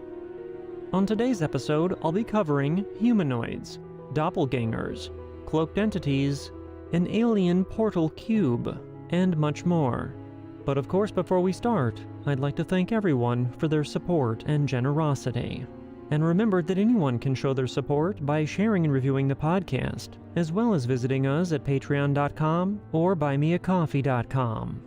Speaker 1: On today's episode, I'll be covering humanoids, doppelgangers, cloaked entities, an alien portal cube, and much more. But of course, before we start, I'd like to thank everyone for their support and generosity. And remember that anyone can show their support by sharing and reviewing the podcast, as well as visiting us at patreon.com or buymeacoffee.com.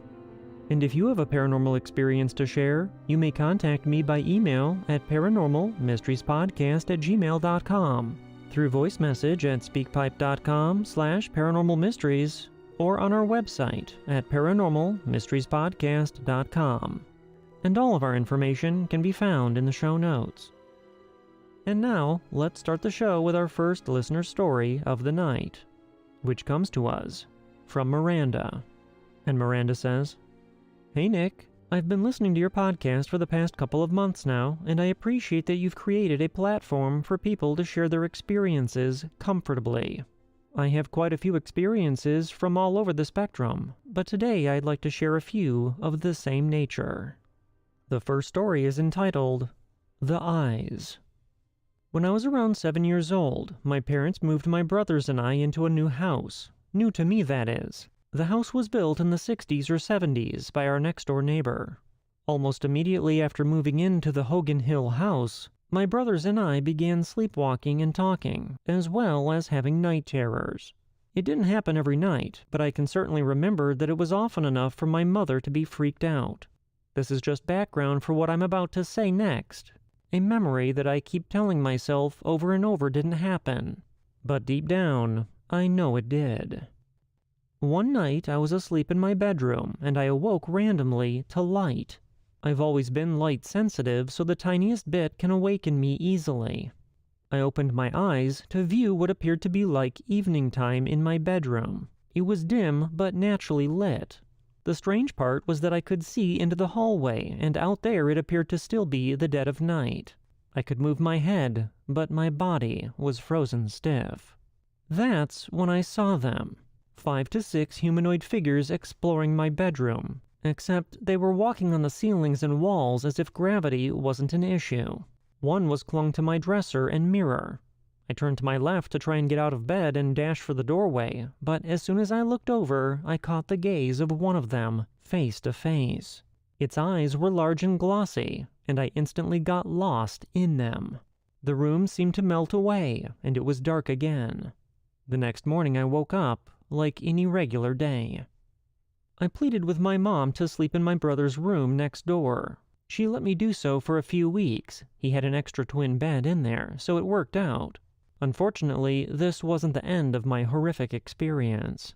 Speaker 1: And if you have a paranormal experience to share, you may contact me by email at paranormalmysteriespodcast@gmail.com, through voice message at speakpipe.com/paranormalmysteries, or on our website at paranormalmysteriespodcast.com. And all of our information can be found in the show notes. And now, let's start the show with our first listener story of the night, which comes to us from Miranda. And Miranda says, "Hey Nick, I've been listening to your podcast for the past couple of months now, and I appreciate that you've created a platform for people to share their experiences comfortably. I have quite a few experiences from all over the spectrum, but today I'd like to share a few of the same nature." The first story is entitled, The Eyes. When I was around 7 years old, my parents moved my brothers and I into a new house. New to me, that is. The house was built in the 60s or 70s by our next-door neighbor. Almost immediately after moving into the Hogan Hill house, my brothers and I began sleepwalking and talking, as well as having night terrors. It didn't happen every night, but I can certainly remember that it was often enough for my mother to be freaked out. This is just background for what I'm about to say next. A memory that I keep telling myself over and over didn't happen. But deep down, I know it did. One night, I was asleep in my bedroom, and I awoke randomly to light. I've always been light sensitive, so the tiniest bit can awaken me easily. I opened my eyes to view what appeared to be like evening time in my bedroom. It was dim, but naturally lit. The strange part was that I could see into the hallway, and out there it appeared to still be the dead of night. I could move my head, but my body was frozen stiff. That's when I saw them. 5 to 6 humanoid figures exploring my bedroom, except they were walking on the ceilings and walls as if gravity wasn't an issue. One was clung to my dresser and mirror. I turned to my left to try and get out of bed and dash for the doorway, but as soon as I looked over, I caught the gaze of one of them, face to face. Its eyes were large and glossy, and I instantly got lost in them. The room seemed to melt away, and it was dark again. The next morning I woke up like any regular day. I pleaded with my mom to sleep in my brother's room next door. She let me do so for a few weeks. He had an extra twin bed in there, so it worked out. Unfortunately, this wasn't the end of my horrific experience.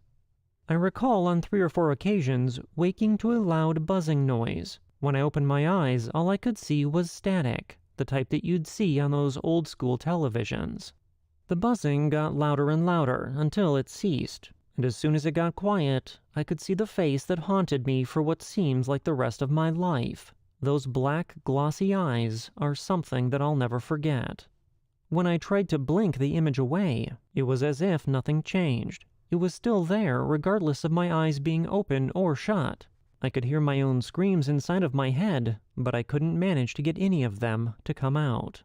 Speaker 1: I recall on 3 or 4 occasions waking to a loud buzzing noise. When I opened my eyes, all I could see was static, the type that you'd see on those old-school televisions. The buzzing got louder and louder until it ceased, and as soon as it got quiet, I could see the face that haunted me for what seems like the rest of my life. Those black, glossy eyes are something that I'll never forget. When I tried to blink the image away, it was as if nothing changed. It was still there, regardless of my eyes being open or shut. I could hear my own screams inside of my head, but I couldn't manage to get any of them to come out.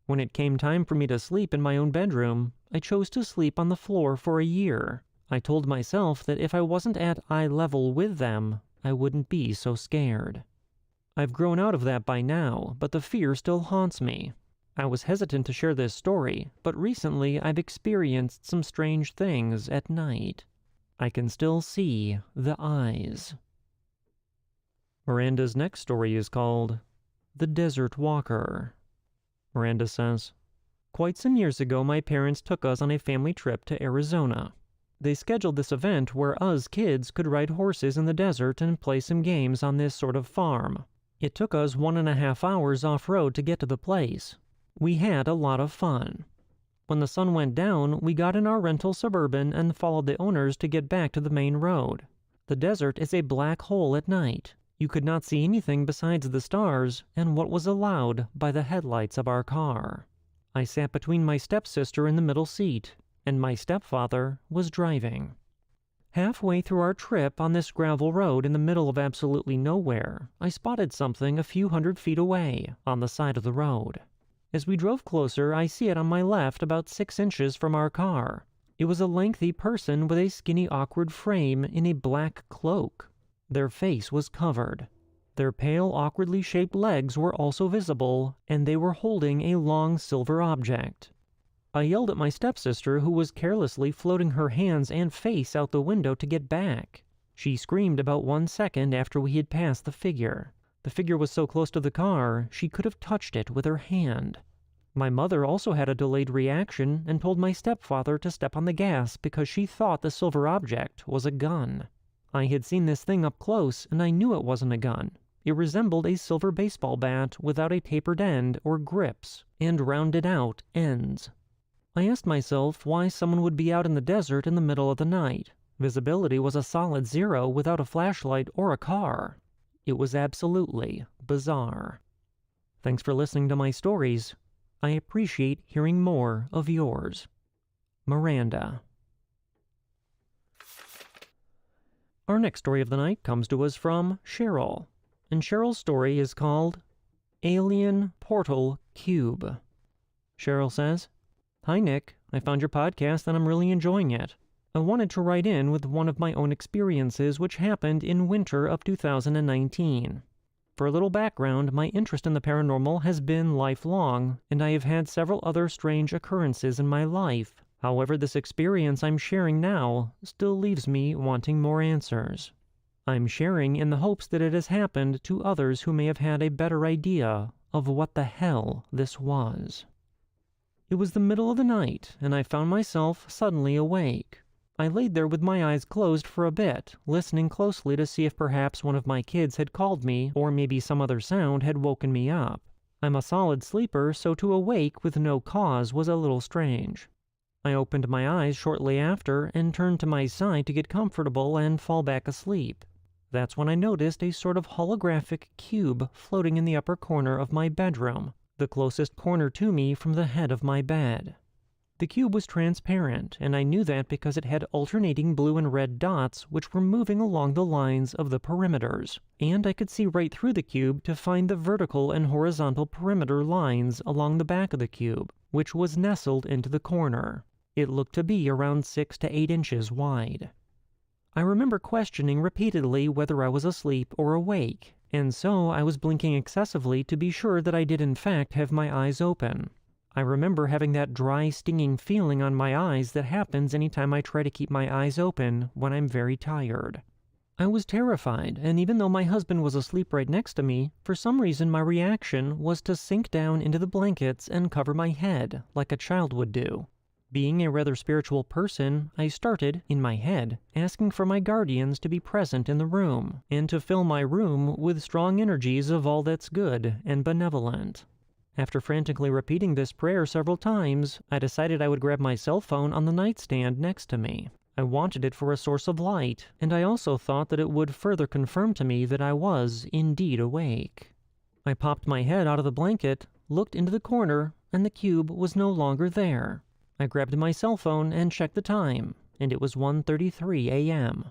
Speaker 1: When it came time for me to sleep in my own bedroom, I chose to sleep on the floor for a year. I told myself that if I wasn't at eye level with them, I wouldn't be so scared. I've grown out of that by now, but the fear still haunts me. I was hesitant to share this story, but recently I've experienced some strange things at night. I can still see the eyes. Miranda's next story is called The Desert Walker. Miranda says, "Quite some years ago, my parents took us on a family trip to Arizona. They scheduled this event where us kids could ride horses in the desert and play some games on this sort of farm. It took us 1.5 hours off-road to get to the place. We had a lot of fun. When the sun went down, we got in our rental Suburban and followed the owners to get back to the main road. The desert is a black hole at night. You could not see anything besides the stars and what was allowed by the headlights of our car. I sat between my stepsister in the middle seat, and my stepfather was driving. Halfway through our trip on this gravel road in the middle of absolutely nowhere, I spotted something a few hundred feet away on the side of the road. As we drove closer, I see it on my left about 6 inches from our car. It was a lengthy person with a skinny, awkward frame in a black cloak. Their face was covered. Their pale, awkwardly shaped legs were also visible, and they were holding a long silver object. I yelled at my stepsister, who was carelessly floating her hands and face out the window to get back. She screamed about 1 second after we had passed the figure. The figure was so close to the car, she could have touched it with her hand. My mother also had a delayed reaction and told my stepfather to step on the gas because she thought the silver object was a gun. I had seen this thing up close and I knew it wasn't a gun. It resembled a silver baseball bat without a tapered end or grips and rounded out ends. I asked myself why someone would be out in the desert in the middle of the night. Visibility was a solid 0 without a flashlight or a car. It was absolutely bizarre. Thanks for listening to my stories. I appreciate hearing more of yours. Miranda. Our next story of the night comes to us from Cheryl, and Cheryl's story is called Alien Portal Cube. Cheryl says, "Hi Nick, I found your podcast and I'm really enjoying it. I wanted to write in with one of my own experiences which happened in winter of 2019. For a little background, my interest in the paranormal has been lifelong, and I have had several other strange occurrences in my life. However, this experience I'm sharing now still leaves me wanting more answers. I'm sharing in the hopes that it has happened to others who may have had a better idea of what the hell this was. It was the middle of the night, and I found myself suddenly awake. I laid there with my eyes closed for a bit, listening closely to see if perhaps one of my kids had called me, or maybe some other sound had woken me up. I'm a solid sleeper, so to awake with no cause was a little strange. I opened my eyes shortly after and turned to my side to get comfortable and fall back asleep. That's when I noticed a sort of holographic cube floating in the upper corner of my bedroom, the closest corner to me from the head of my bed. The cube was transparent, and I knew that because it had alternating blue and red dots which were moving along the lines of the perimeters, and I could see right through the cube to find the vertical and horizontal perimeter lines along the back of the cube, which was nestled into the corner. It looked to be around 6 to 8 inches wide. I remember questioning repeatedly whether I was asleep or awake, and so I was blinking excessively to be sure that I did in fact have my eyes open. I remember having that dry, stinging feeling on my eyes that happens anytime I try to keep my eyes open when I'm very tired. I was terrified, and even though my husband was asleep right next to me, for some reason my reaction was to sink down into the blankets and cover my head like a child would do. Being a rather spiritual person, I started, in my head, asking for my guardians to be present in the room, and to fill my room with strong energies of all that's good and benevolent. After frantically repeating this prayer several times, I decided I would grab my cell phone on the nightstand next to me. I wanted it for a source of light, and I also thought that it would further confirm to me that I was indeed awake. I popped my head out of the blanket, looked into the corner, and the cube was no longer there. I grabbed my cell phone and checked the time, and it was 1:33 a.m.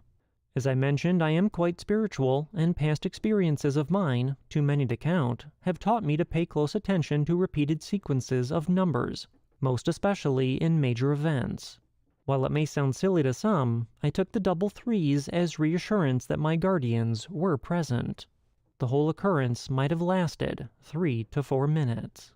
Speaker 1: As I mentioned, I am quite spiritual, and past experiences of mine, too many to count, have taught me to pay close attention to repeated sequences of numbers, most especially in major events. While it may sound silly to some, I took the double threes as reassurance that my guardians were present. The whole occurrence might have lasted 3 to 4 minutes.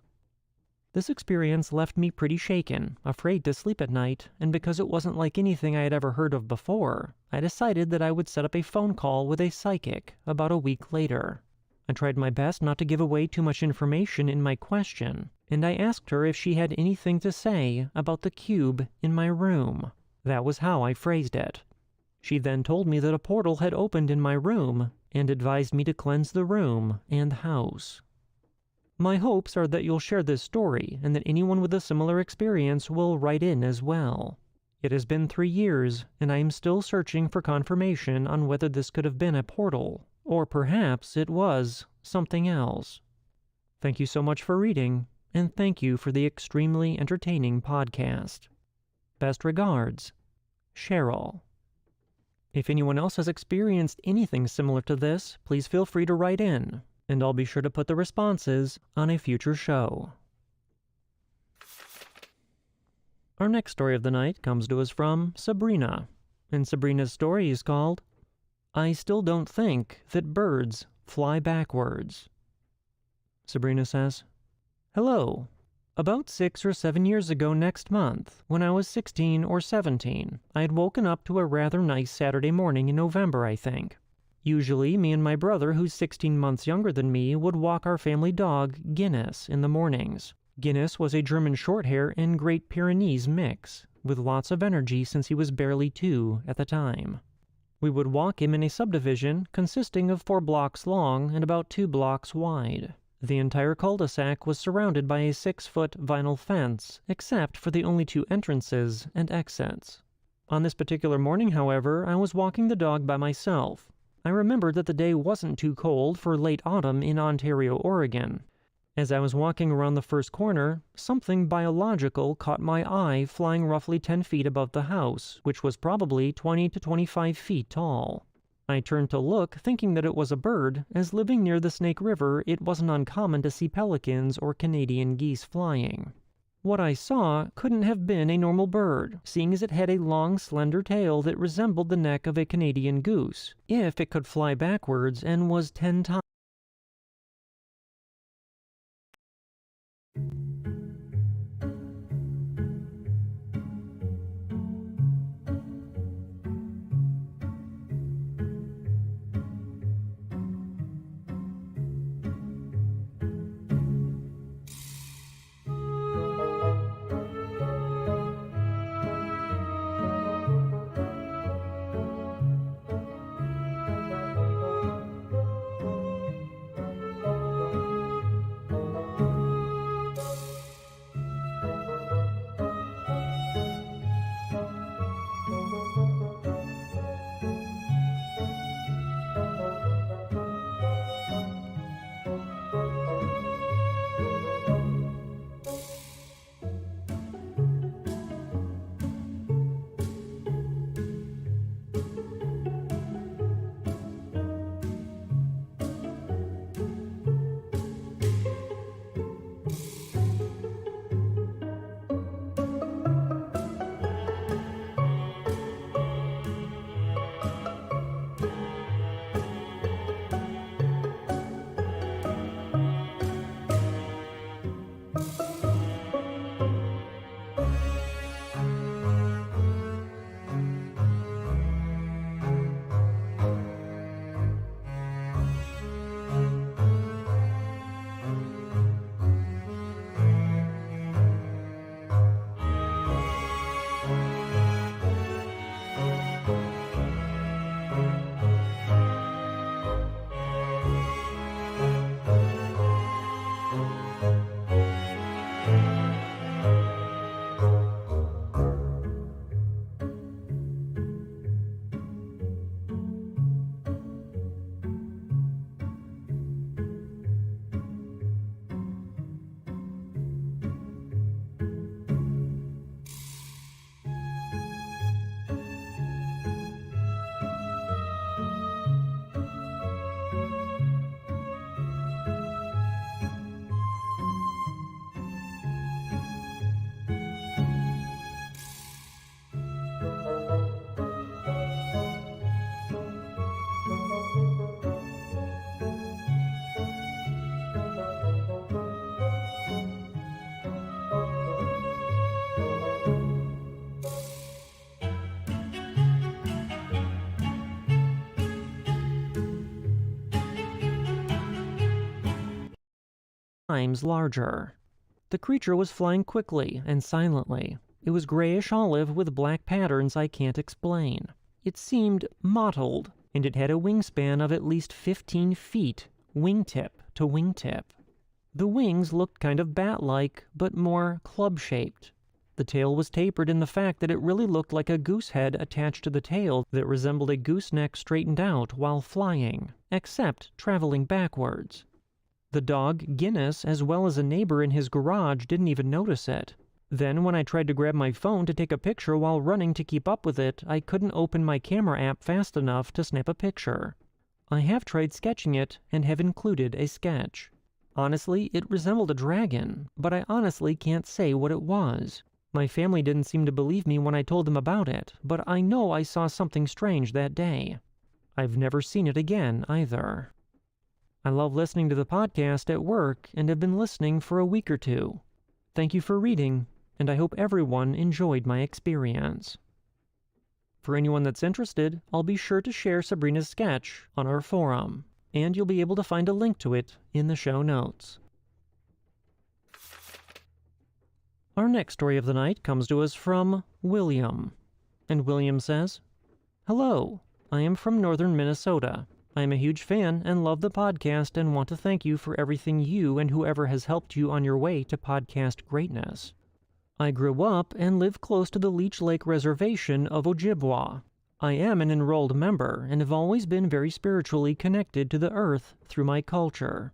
Speaker 1: This experience left me pretty shaken, afraid to sleep at night, and because it wasn't like anything I had ever heard of before, I decided that I would set up a phone call with a psychic about a week later. I tried my best not to give away too much information in my question, and I asked her if she had anything to say about the cube in my room. That was how I phrased it. She then told me that a portal had opened in my room, and advised me to cleanse the room and house. My hopes are that you'll share this story, and that anyone with a similar experience will write in as well. It has been 3 years, and I am still searching for confirmation on whether this could have been a portal, or perhaps it was something else. Thank you so much for reading, and thank you for the extremely entertaining podcast. Best regards, Cheryl. If anyone else has experienced anything similar to this, please feel free to write in, and I'll be sure to put the responses on a future show. Our next story of the night comes to us from Sabrina, and Sabrina's story is called I Still Don't Think That Birds Fly Backwards. Sabrina says, Hello. About 6 or 7 years ago next month, when I was 16 or 17, I had woken up to a rather nice Saturday morning in November, I think. Usually, me and my brother, who's 16 months younger than me, would walk our family dog, Guinness, in the mornings. Guinness was a German Shorthair and Great Pyrenees mix, with lots of energy since he was barely 2 at the time. We would walk him in a subdivision consisting of 4 blocks long and about 2 blocks wide. The entire cul-de-sac was surrounded by a 6-foot vinyl fence, except for the only 2 entrances and exits. On this particular morning, however, I was walking the dog by myself. I remembered that the day wasn't too cold for late autumn in Ontario, Oregon. As I was walking around the first corner, something biological caught my eye flying roughly 10 feet above the house, which was probably 20 to 25 feet tall. I turned to look, thinking that it was a bird, as living near the Snake River, it wasn't uncommon to see pelicans or Canadian geese flying. What I saw couldn't have been a normal bird, seeing as it had a long, slender tail that resembled the neck of a Canadian goose, if it could fly backwards and was 10 times. Times larger. The creature was flying quickly and silently. It was grayish olive with black patterns I can't explain. It seemed mottled, and it had a wingspan of at least 15 feet, wingtip to wingtip. The wings looked kind of bat-like, but more club-shaped. The tail was tapered in the fact that it really looked like a goose head attached to the tail that resembled a gooseneck straightened out while flying, except traveling backwards. The dog, Guinness, as well as a neighbor in his garage, didn't even notice it. Then, when I tried to grab my phone to take a picture while running to keep up with it, I couldn't open my camera app fast enough to snap a picture. I have tried sketching it and have included a sketch. Honestly, it resembled a dragon, but I honestly can't say what it was. My family didn't seem to believe me when I told them about it, but I know I saw something strange that day. I've never seen it again, either. I love listening to the podcast at work and have been listening for a week or 2. Thank you for reading, and I hope everyone enjoyed my experience. For anyone that's interested, I'll be sure to share Sabrina's sketch on our forum, and you'll be able to find a link to it in the show notes. Our next story of the night comes to us from William. And William says, "Hello, I am from northern Minnesota. I am a huge fan and love the podcast and want to thank you for everything you and whoever has helped you on your way to podcast greatness. I grew up and live close to the Leech Lake Reservation of Ojibwa. I am an enrolled member and have always been very spiritually connected to the earth through my culture.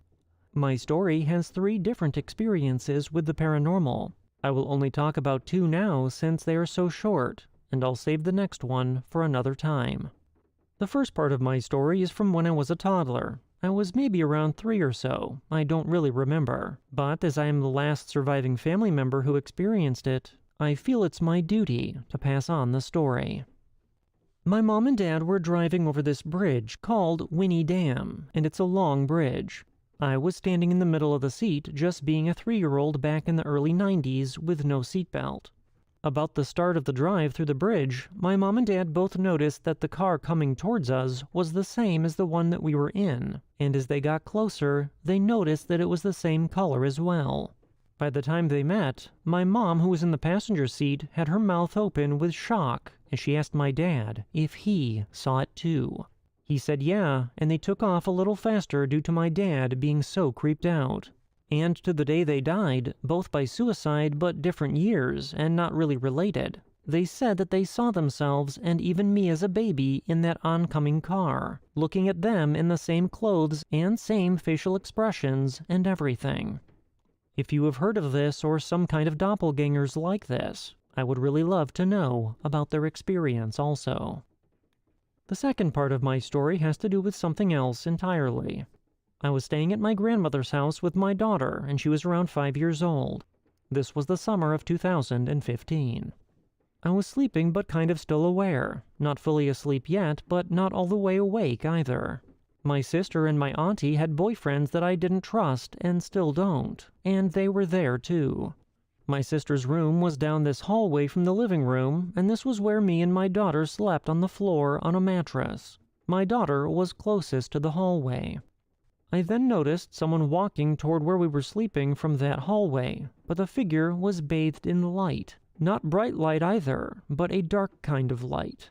Speaker 1: My story has 3 different experiences with the paranormal. I will only talk about 2 now since they are so short, and I'll save the next one for another time. The first part of my story is from when I was a toddler. I was maybe around 3 or so. I don't really remember. But as I am the last surviving family member who experienced it, I feel it's my duty to pass on the story. My mom and dad were driving over this bridge called Winnie Dam, and it's a long bridge. I was standing in the middle of the seat, just being a 3-year-old back in the early 90s with no seatbelt. About the start of the drive through the bridge, my mom and dad both noticed that the car coming towards us was the same as the one that we were in, and as they got closer, they noticed that it was the same color as well. By the time they met, my mom, who was in the passenger seat, had her mouth open with shock as she asked my dad if he saw it too. He said yeah, and they took off a little faster due to my dad being so creeped out. And to the day they died, both by suicide but different years and not really related, they said that they saw themselves and even me as a baby in that oncoming car, looking at them in the same clothes and same facial expressions and everything. If you have heard of this or some kind of doppelgangers like this, I would really love to know about their experience also. The second part of my story has to do with something else entirely. I was staying at my grandmother's house with my daughter, and she was around 5 years old. This was the summer of 2015. I was sleeping but kind of still aware, not fully asleep yet, but not all the way awake either. My sister and my auntie had boyfriends that I didn't trust and still don't, and they were there too. My sister's room was down this hallway from the living room, and this was where me and my daughter slept on the floor on a mattress. My daughter was closest to the hallway. I then noticed someone walking toward where we were sleeping from that hallway, but the figure was bathed in light. Not bright light either, but a dark kind of light.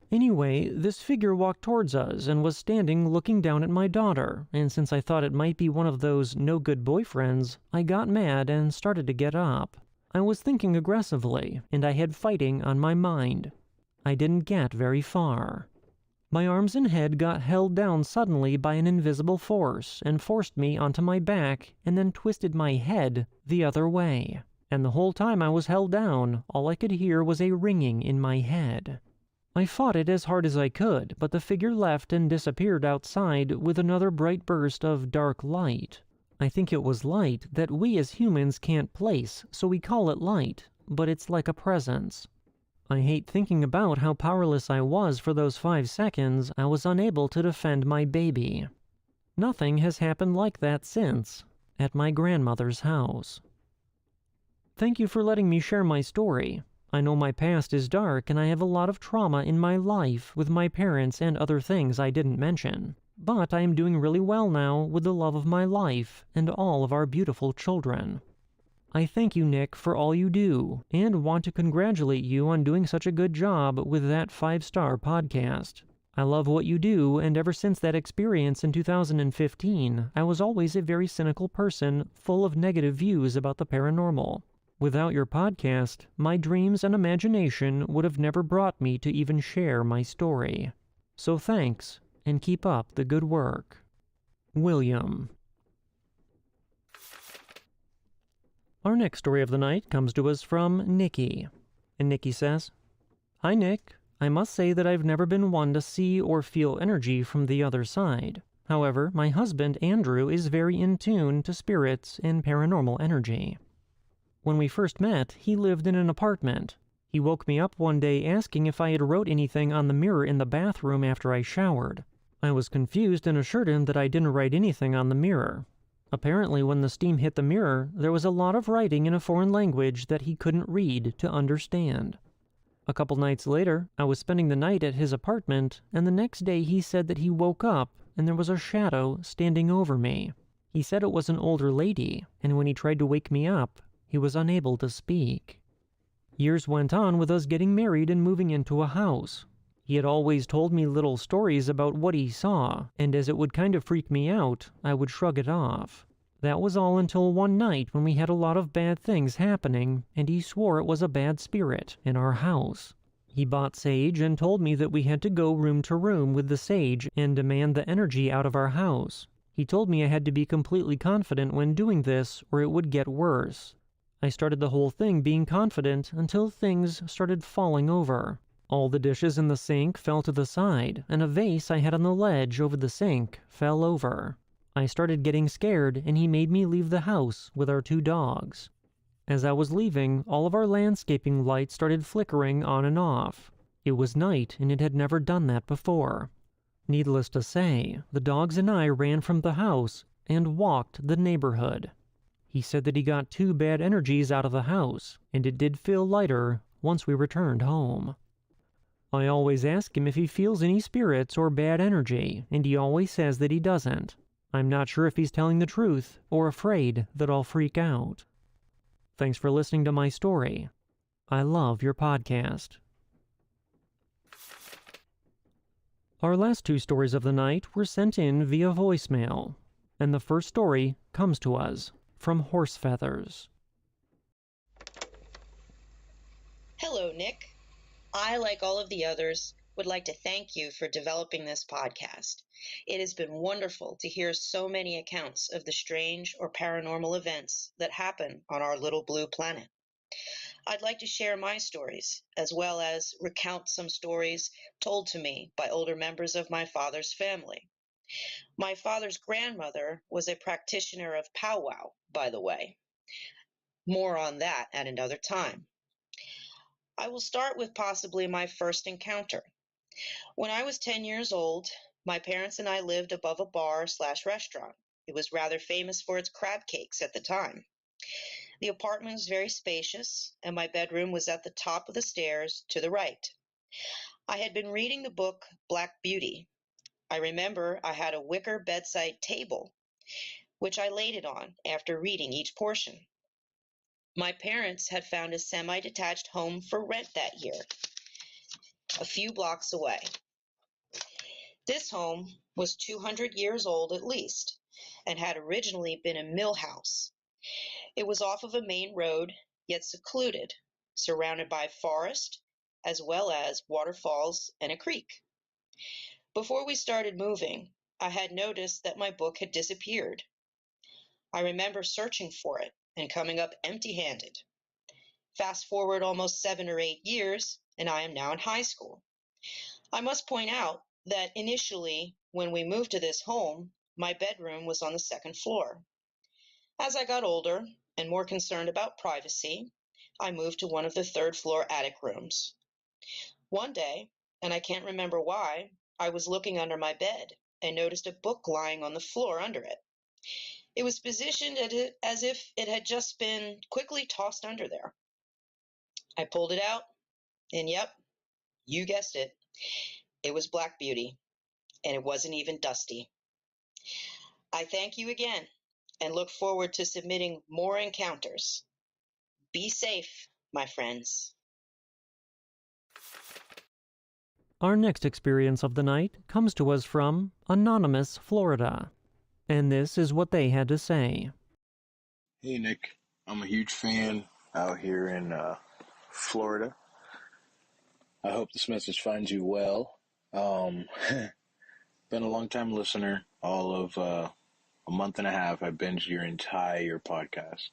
Speaker 1: Anyway, this figure walked towards us and was standing looking down at my daughter, and since I thought it might be one of those no-good boyfriends, I got mad and started to get up. I was thinking aggressively, and I had fighting on my mind. I didn't get very far. My arms and head got held down suddenly by an invisible force and forced me onto my back and then twisted my head the other way. And the whole time I was held down, all I could hear was a ringing in my head. I fought it as hard as I could, but the figure left and disappeared outside with another bright burst of dark light. I think it was light that we as humans can't place, so we call it light, but it's like a presence. I hate thinking about how powerless I was for those 5 seconds. I was unable to defend my baby. Nothing has happened like that since, at my grandmother's house. Thank you for letting me share my story. I know my past is dark and I have a lot of trauma in my life with my parents and other things I didn't mention. But I am doing really well now with the love of my life and all of our beautiful children. I thank you, Nick, for all you do, and want to congratulate you on doing such a good job with that 5-star podcast. I love what you do, and ever since that experience in 2015, I was always a very cynical person, full of negative views about the paranormal. Without your podcast, my dreams and imagination would have never brought me to even share my story. So thanks, and keep up the good work. William. Our next story of the night comes to us from Nikki. And Nikki says, "Hi Nick, I must say that I've never been one to see or feel energy from the other side. However, my husband Andrew is very in tune to spirits and paranormal energy. When we first met, he lived in an apartment. He woke me up one day asking if I had wrote anything on the mirror in the bathroom after I showered. I was confused and assured him that I didn't write anything on the mirror. Apparently, when the steam hit the mirror, there was a lot of writing in a foreign language that he couldn't read to understand. A couple nights later, I was spending the night at his apartment, and the next day he said that he woke up and there was a shadow standing over me. He said it was an older lady, and when he tried to wake me up, He was unable to speak. Years went on with us getting married and moving into a house. He had always told me little stories about what he saw, and as it would kind of freak me out, I would shrug it off. That was all until one night when we had a lot of bad things happening, and he swore it was a bad spirit in our house. He bought sage and told me that we had to go room to room with the sage and demand the energy out of our house. He told me I had to be completely confident when doing this, or it would get worse. I started the whole thing being confident until things started falling over. All the dishes in the sink fell to the side, and a vase I had on the ledge over the sink fell over. I started getting scared, and he made me leave the house with our 2 dogs. As I was leaving, all of our landscaping lights started flickering on and off. It was night, and it had never done that before. Needless to say, the dogs and I ran from the house and walked the neighborhood. He said that he got 2 bad energies out of the house, and it did feel lighter once we returned home. I always ask him if he feels any spirits or bad energy, and he always says that he doesn't. I'm not sure if he's telling the truth or afraid that I'll freak out. Thanks for listening to my story. I love your podcast. Our last 2 stories of the night were sent in via voicemail, and the first story comes to us from Horse Feathers.
Speaker 5: Hello, Nick. I, like all of the others, would like to thank you for developing this podcast. It has been wonderful to hear so many accounts of the strange or paranormal events that happen on our little blue planet. I'd like to share my stories, as well as recount some stories told to me by older members of my father's family. My father's grandmother was a practitioner of powwow, by the way. More on that at another time. I will start with possibly my first encounter. When I was 10 years old, my parents and I lived above a bar/restaurant. It was rather famous for its crab cakes at the time. The apartment was very spacious, and my bedroom was at the top of the stairs to the right. I had been reading the book Black Beauty. I remember I had a wicker bedside table, which I laid it on after reading each portion. My parents had found a semi-detached home for rent that year, a few blocks away. This home was 200 years old at least, and had originally been a mill house. It was off of a main road, yet secluded, surrounded by forest, as well as waterfalls and a creek. Before we started moving, I had noticed that my book had disappeared. I remember searching for it and coming up empty-handed. Fast forward almost 7 or 8 years, and I am now in high school. I must point out that initially, when we moved to this home, my bedroom was on the 2nd floor. As I got older and more concerned about privacy, I moved to one of the 3rd floor attic rooms. One day, and I can't remember why, I was looking under my bed and noticed a book lying on the floor under it. It was positioned as if it had just been quickly tossed under there. I pulled it out, and yep, you guessed it. It was Black Beauty, and it wasn't even dusty. I thank you again and look forward to submitting more encounters. Be safe, my friends.
Speaker 1: Our next experience of the night comes to us from Anonymous, Florida. And this is what they had to say.
Speaker 8: Hey, Nick. I'm a huge fan out here in Florida. I hope this message finds you well. Been a long-time listener. All of a month and a half, I binged your entire podcast.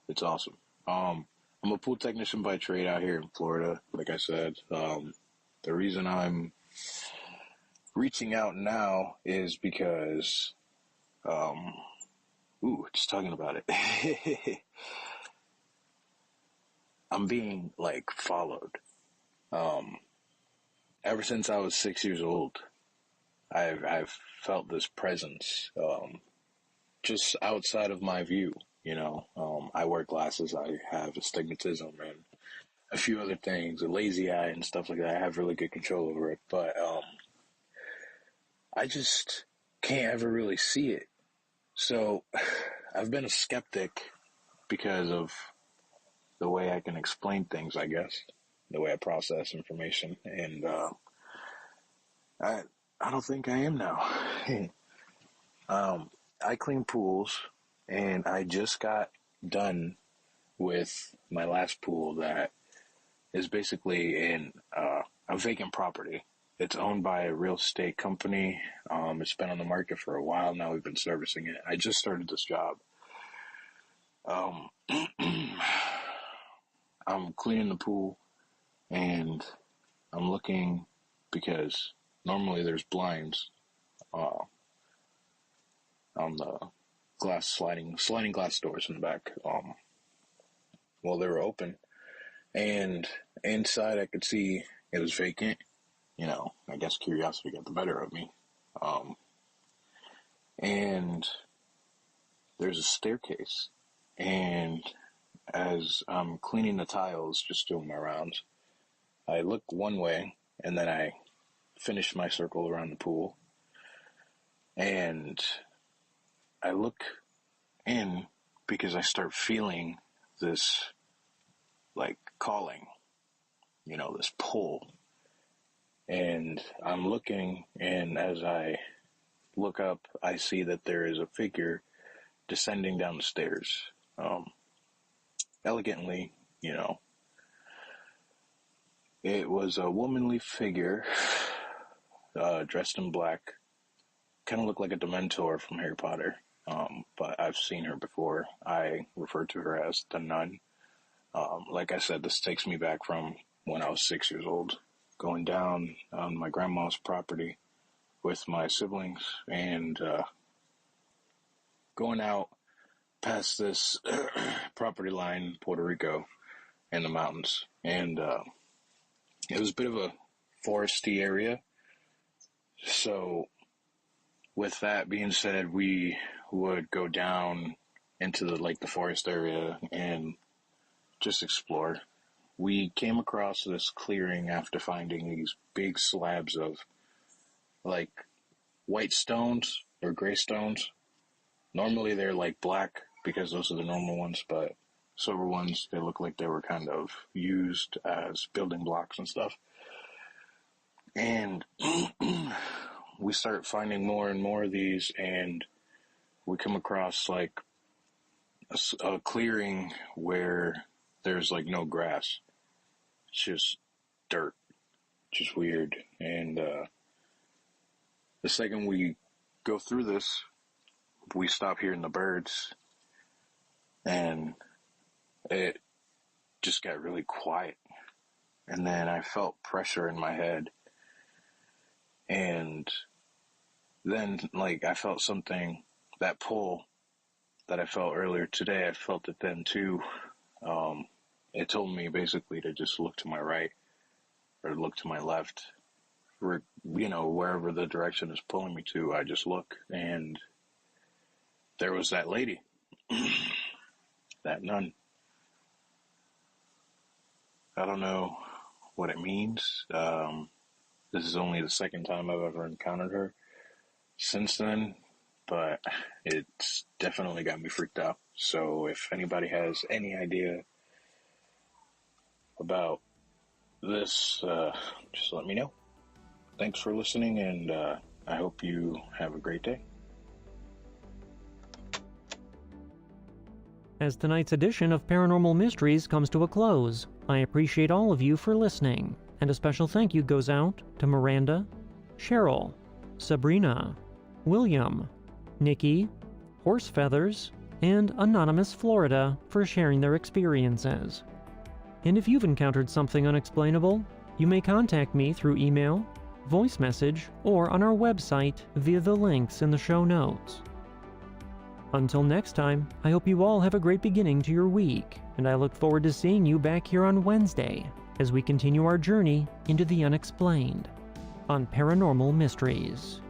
Speaker 8: It's awesome. I'm a pool technician by trade out here in Florida, like I said. The reason I'm reaching out now is because, just talking about it. I'm being, followed. Ever since I was 6 years old, I've felt this presence, just outside of my view, I wear glasses, I have astigmatism and a few other things, a lazy eye and stuff like that. I have really good control over it, but, I just can't ever really see it. So I've been a skeptic because of the way I can explain things, I guess, the way I process information, and I don't think I am now. I clean pools, and I just got done with my last pool that is basically in a vacant property. It's owned by a real estate company. It's been on the market for a while now. We've been servicing it. I just started this job. I'm cleaning the pool, and I'm looking because normally there's blinds on the glass sliding glass doors in the back. Well, they were open, and inside I could see it was vacant. You know, I guess curiosity got the better of me. And there's a staircase, and as I'm cleaning the tiles, just doing my rounds, I look one way, and then I finish my circle around the pool, and I look in because I start feeling this, like, calling, you know, this pull. And I'm looking, and as I look up, I see that there is a figure descending down the stairs, elegantly, you know. It was a womanly figure, dressed in black, kind of looked like a Dementor from Harry Potter, but I've seen her before. I refer to her as the Nun. Like I said, this takes me back from when I was 6 years old, going down on my grandma's property with my siblings, and going out past this property line, Puerto Rico, in the mountains. And it was a bit of a foresty area. So with that being said, we would go down into the forest area and just explore. We came across this clearing after finding these big slabs of like white stones or gray stones. Normally they're like black because those are the normal ones, but silver ones, they look like they were kind of used as building blocks and stuff. And we start finding more and more of these, and we come across like a clearing where there's like no grass. It's just dirt, just weird. And the second we go through this, we stop hearing the birds, and it just got really quiet. And then I felt pressure in my head, and then like I felt something, that pull that I felt earlier today, I felt it then too. It told me basically to just look to my right or look to my left, or, you know, wherever the direction is pulling me to. I just look, and there was that lady, that nun. I don't know what it means. This is only the second time I've ever encountered her since then, but it's definitely got me freaked out. So if anybody has any idea about this, just let me know. Thanks for listening, and I hope you have a great day.
Speaker 1: As tonight's edition of Paranormal Mysteries comes to a close, I appreciate all of you for listening, and a special thank you goes out to Miranda, Cheryl, Sabrina, William, Nikki, Horse Feathers, and Anonymous Florida for sharing their experiences. And if you've encountered something unexplainable, you may contact me through email, voice message, or on our website via the links in the show notes. Until next time, I hope you all have a great beginning to your week, and I look forward to seeing you back here on Wednesday as we continue our journey into the unexplained on Paranormal Mysteries.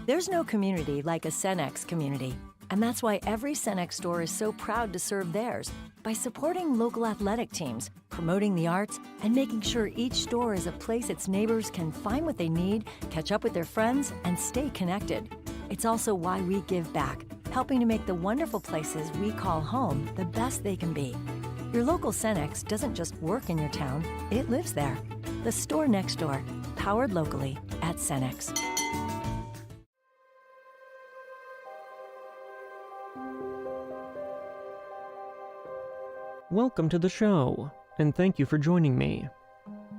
Speaker 9: There's no community like a Cenex community, and that's why every Cenex store is so proud to serve theirs by supporting local athletic teams, promoting the arts, and making sure each store is a place its neighbors can find what they need, catch up with their friends, and stay connected. It's also why we give back, helping to make the wonderful places we call home the best they can be. Your local Cenex doesn't just work in your town, it lives there. The store next door, powered locally at Cenex.
Speaker 1: Welcome to the show, and thank you for joining me.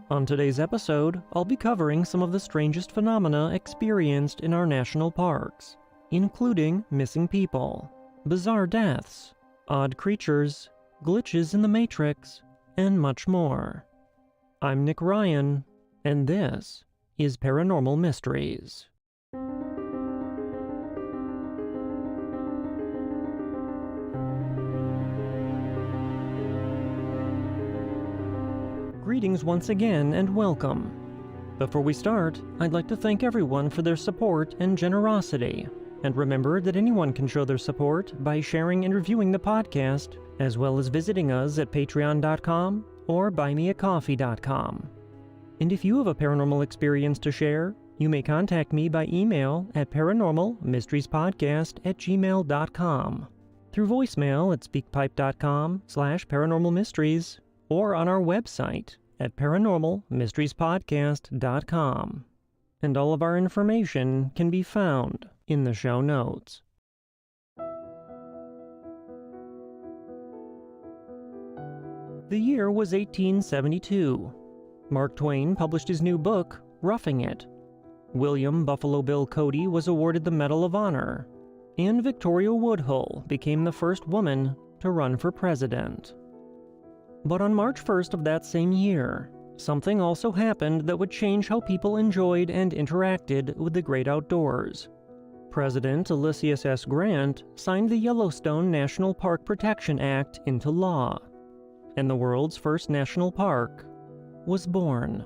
Speaker 1: On today's episode, I'll be covering some of the strangest phenomena experienced in our national parks, including missing people, bizarre deaths, odd creatures, glitches in the Matrix, and much more. I'm Nick Ryan, and this is Paranormal Mysteries. Greetings once again and welcome. Before we start, I'd like to thank everyone for their support and generosity. And remember that anyone can show their support by sharing and reviewing the podcast, as well as visiting us at patreon.com or buymeacoffee.com. And if you have a paranormal experience to share, you may contact me by email at paranormalmysteriespodcast@gmail.com, through voicemail at speakpipe.com/paranormalmysteries, or on our website at paranormalmysteriespodcast.com. And all of our information can be found in the show notes. The year was 1872. Mark Twain published his new book, Roughing It. William Buffalo Bill Cody was awarded the Medal of Honor, and Victoria Woodhull became the first woman to run for president. But on March 1st of that same year, something also happened that would change how people enjoyed and interacted with the great outdoors. President Ulysses S. Grant signed the Yellowstone National Park Protection Act into law, and the world's first national park was born.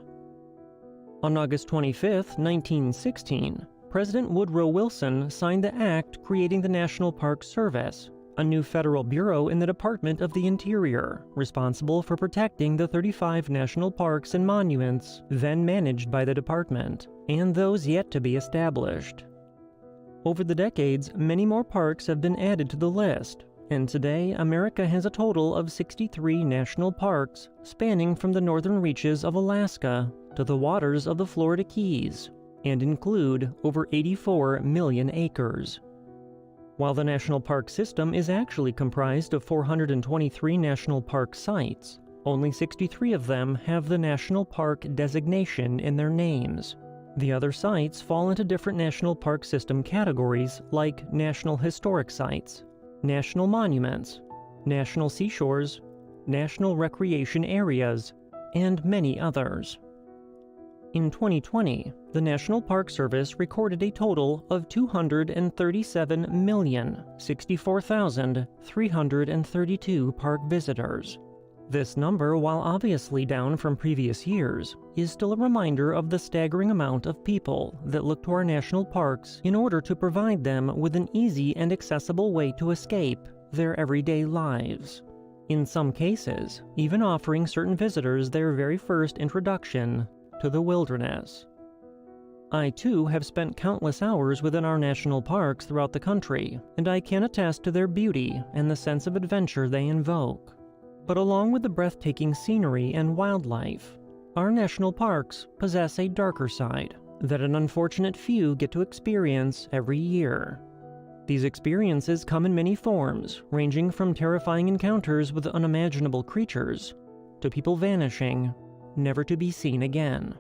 Speaker 1: On August 25, 1916, President Woodrow Wilson signed the act creating the National Park Service, a new federal bureau in the Department of the Interior, responsible for protecting the 35 national parks and monuments then managed by the department, and those yet to be established. Over the decades, many more parks have been added to the list, and today America has a total of 63 national parks spanning from the northern reaches of Alaska to the waters of the Florida Keys, and include over 84 million acres. While the national park system is actually comprised of 423 national park sites, only 63 of them have the national park designation in their names. The other sites fall into different national park system categories like National Historic Sites, National Monuments, National Seashores, National Recreation Areas, and many others. In 2020, the National Park Service recorded a total of 237,064,332 park visitors. This number, while obviously down from previous years, is still a reminder of the staggering amount of people that look to our national parks in order to provide them with an easy and accessible way to escape their everyday lives. In some cases, even offering certain visitors their very first introduction to the wilderness. I too have spent countless hours within our national parks throughout the country, and I can attest to their beauty and the sense of adventure they invoke. But along with the breathtaking scenery and wildlife, our national parks possess a darker side that an unfortunate few get to experience every year. These experiences come in many forms, ranging from terrifying encounters with unimaginable creatures to people vanishing, never to be seen again.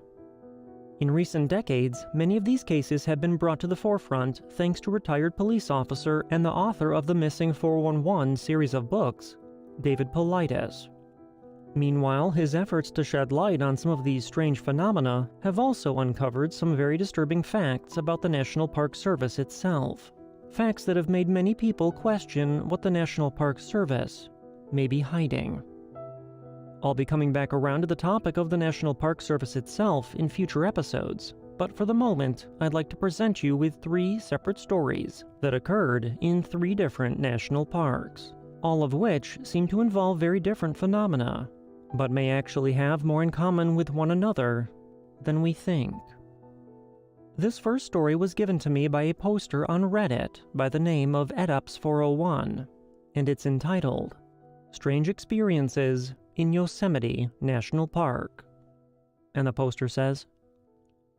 Speaker 1: In recent decades, many of these cases have been brought to the forefront thanks to retired police officer and the author of the Missing 411 series of books, David Paulides. Meanwhile, his efforts to shed light on some of these strange phenomena have also uncovered some very disturbing facts about the National Park Service itself. Facts that have made many people question what the National Park Service may be hiding. I'll be coming back around to the topic of the National Park Service itself in future episodes, but for the moment, I'd like to present you with 3 separate stories that occurred in 3 different national parks, all of which seem to involve very different phenomena, but may actually have more in common with one another than we think. This first story was given to me by a poster on Reddit by the name of Edups401, and it's entitled, Strange Experiences in Yosemite National Park. And the poster says,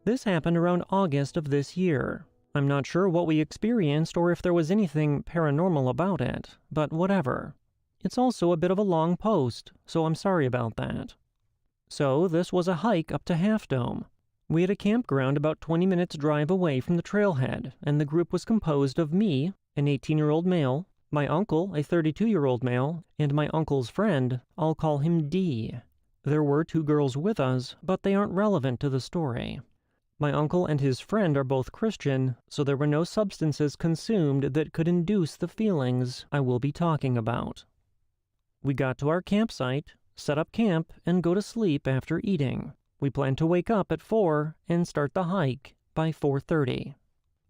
Speaker 1: "This happened around August of this year. I'm not sure what we experienced or if there was anything paranormal about it, but whatever. It's also a bit of a long post, so I'm sorry about that. So this was a hike up to Half Dome. We had a campground about 20 minutes drive away from the trailhead, and the group was composed of me, an 18-year-old male, my uncle, a 32-year-old male, and my uncle's friend, I'll call him D. There were 2 girls with us, but they aren't relevant to the story. My uncle and his friend are both Christian, so there were no substances consumed that could induce the feelings I will be talking about. We got to our campsite, set up camp, and go to sleep after eating. We planned to wake up at 4 and start the hike by 4:30.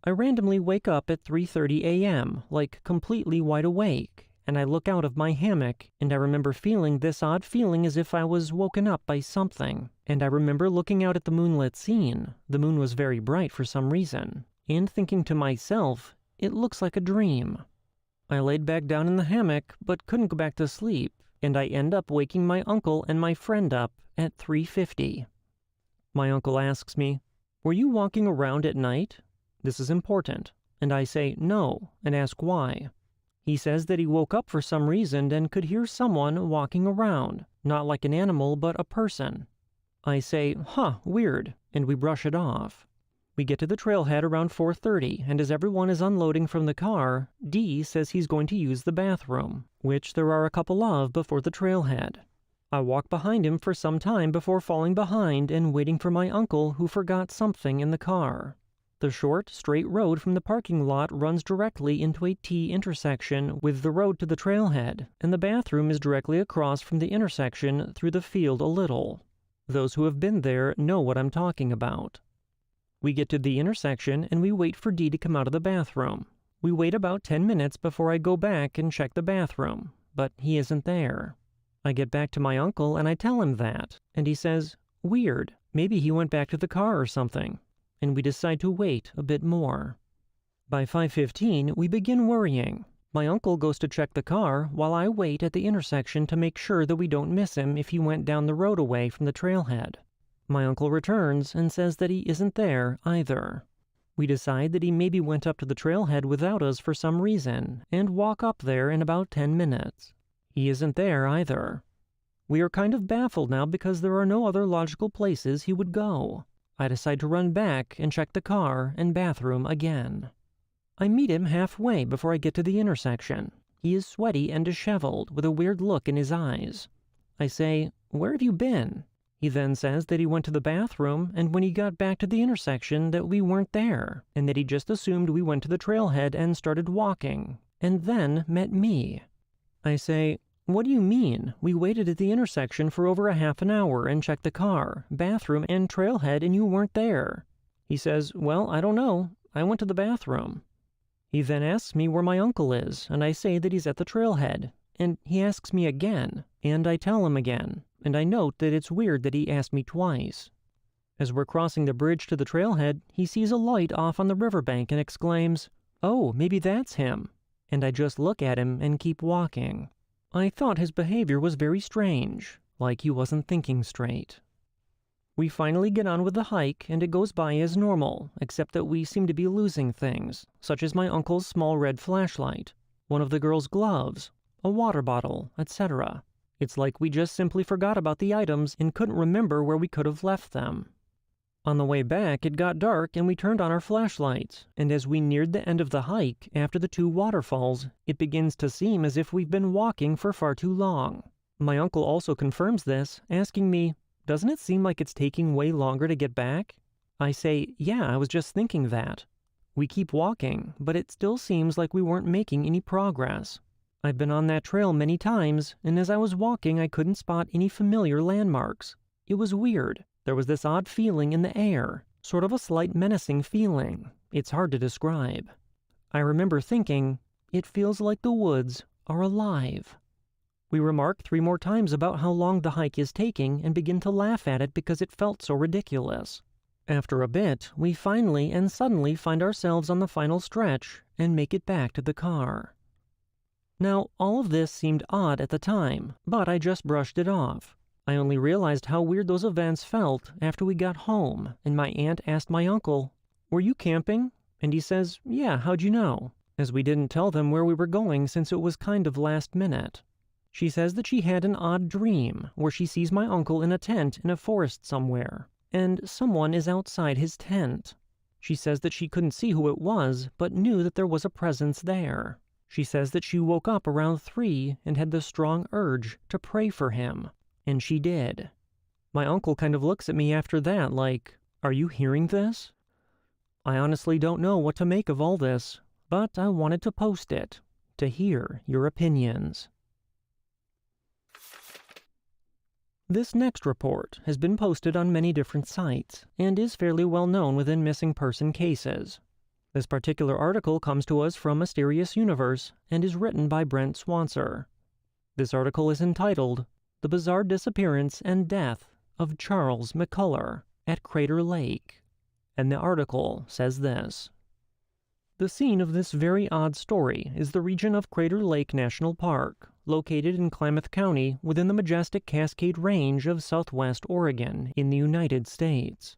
Speaker 1: I randomly wake up at 3:30 a.m., like completely wide awake, and I look out of my hammock, and I remember feeling this odd feeling as if I was woken up by something. And I remember looking out at the moonlit scene, the moon was very bright for some reason, and thinking to myself, it looks like a dream. I laid back down in the hammock, but couldn't go back to sleep, and I end up waking my uncle and my friend up at 3:50. My uncle asks me, "Were you walking around at night?" This is important, and I say no, and ask why. He says that he woke up for some reason and could hear someone walking around, not like an animal, but a person. I say, weird, and we brush it off. We get to the trailhead around 4:30, and as everyone is unloading from the car, D says he's going to use the bathroom, which there are a couple of before the trailhead. I walk behind him for some time before falling behind and waiting for my uncle who forgot something in the car. The short, straight road from the parking lot runs directly into a T intersection with the road to the trailhead, and the bathroom is directly across from the intersection through the field a little. Those who have been there know what I'm talking about. We get to the intersection and we wait for D to come out of the bathroom. We wait about 10 minutes before I go back and check the bathroom, but he isn't there. I get back to my uncle and I tell him that, and he says, "Weird, maybe he went back to the car or something," and we decide to wait a bit more. By 5:15, we begin worrying. My uncle goes to check the car while I wait at the intersection to make sure that we don't miss him if he went down the road away from the trailhead. My uncle returns and says that he isn't there either. We decide that he maybe went up to the trailhead without us for some reason and walk up there in about 10 minutes. He isn't there either. We are kind of baffled now because there are no other logical places he would go. I decide to run back and check the car and bathroom again. I meet him halfway before I get to the intersection. He is sweaty and disheveled with a weird look in his eyes. I say, "Where have you been?" He then says that he went to the bathroom and when he got back to the intersection that we weren't there and that he just assumed we went to the trailhead and started walking and then met me. I say, "What do you mean? We waited at the intersection for over a half an hour and checked the car, bathroom, and trailhead and you weren't there." He says, "Well, I don't know. I went to the bathroom." He then asks me where my uncle is, and I say that he's at the trailhead. And he asks me again, and I tell him again, and I note that it's weird that he asked me twice. As we're crossing the bridge to the trailhead, he sees a light off on the riverbank and exclaims, "Oh, maybe that's him." And I just look at him and keep walking. I thought his behavior was very strange, like he wasn't thinking straight. We finally get on with the hike, and it goes by as normal, except that we seem to be losing things, such as my uncle's small red flashlight, one of the girl's gloves, a water bottle, etc. It's like we just simply forgot about the items and couldn't remember where we could have left them. On the way back, it got dark and we turned on our flashlights, and as we neared the end of the hike, after the 2 waterfalls, it begins to seem as if we've been walking for far too long. My uncle also confirms this, asking me, "Doesn't it seem like it's taking way longer to get back?" I say, "Yeah, I was just thinking that." We keep walking, but it still seems like we weren't making any progress. I've been on that trail many times, and as I was walking, I couldn't spot any familiar landmarks. It was weird. There was this odd feeling in the air, Sort of a slight menacing feeling. It's hard to describe. I remember thinking, it feels like the woods are alive. We remark 3 more times about how long the hike is taking and begin to laugh at it because it felt so ridiculous. After a bit, we finally and suddenly find ourselves on the final stretch and make it back to the car. Now, all of this seemed odd at the time, but I just brushed it off. I only realized how weird those events felt after we got home, and my aunt asked my uncle, "Were you camping?" And he says, "Yeah, how'd you know?" As we didn't tell them where we were going since it was kind of last minute. She says that she had an odd dream where she sees my uncle in a tent in a forest somewhere, and someone is outside his tent. She says that she couldn't see who it was, but knew that there was a presence there. She says that she woke up around 3 and had the strong urge to pray for him, and she did. My uncle kind of looks at me after that like, "Are you hearing this?" I honestly don't know what to make of all this, but I wanted to post it, to hear your opinions. This next report has been posted on many different sites and is fairly well known within missing person cases. This particular article comes to us from Mysterious Universe and is written by Brent Swanser. This article is entitled, "The Bizarre Disappearance and Death of Charles Mccullar at Crater Lake," and the article says this. The scene of this very odd story is the region of Crater Lake National Park, located in Klamath County within the majestic Cascade Range of southwest Oregon in the United States.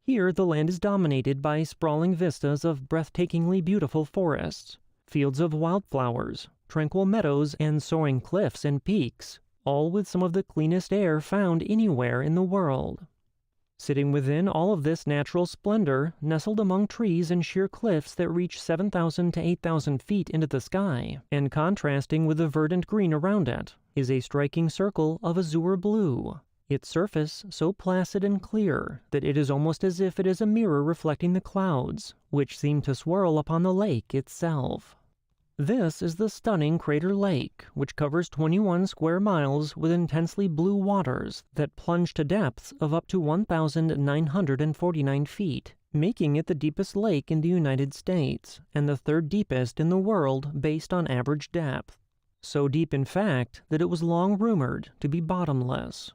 Speaker 1: Here, the land is dominated by sprawling vistas of breathtakingly beautiful forests, fields of wildflowers, tranquil meadows, and soaring cliffs and peaks, all with some of the cleanest air found anywhere in the world. Sitting within all of this natural splendor, nestled among trees and sheer cliffs that reach 7,000 to 8,000 feet into the sky, and contrasting with the verdant green around it, is a striking circle of azure blue, its surface so placid and clear that it is almost as if it is a mirror reflecting the clouds, which seem to swirl upon the lake itself. This is the stunning Crater Lake, which covers 21 square miles with intensely blue waters that plunge to depths of up to 1,949 feet, making it the deepest lake in the United States and the 3rd deepest in the world based on average depth. So deep, in fact, that it was long rumored to be bottomless.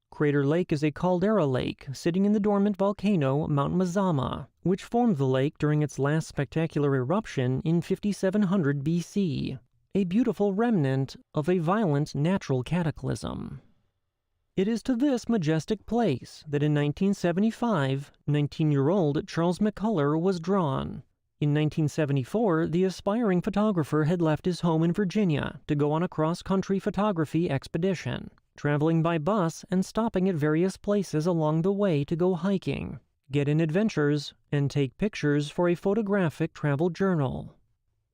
Speaker 1: Crater Lake is a caldera lake sitting in the dormant volcano Mount Mazama, which formed the lake during its last spectacular eruption in 5700 BC, a beautiful remnant of a violent natural cataclysm. It is to this majestic place that in 1975, 19-year-old Charles Mccullar was drawn. In 1974, the aspiring photographer had left his home in Virginia to go on a cross-country photography expedition, traveling by bus and stopping at various places along the way to go hiking, get in adventures, and take pictures for a photographic travel journal.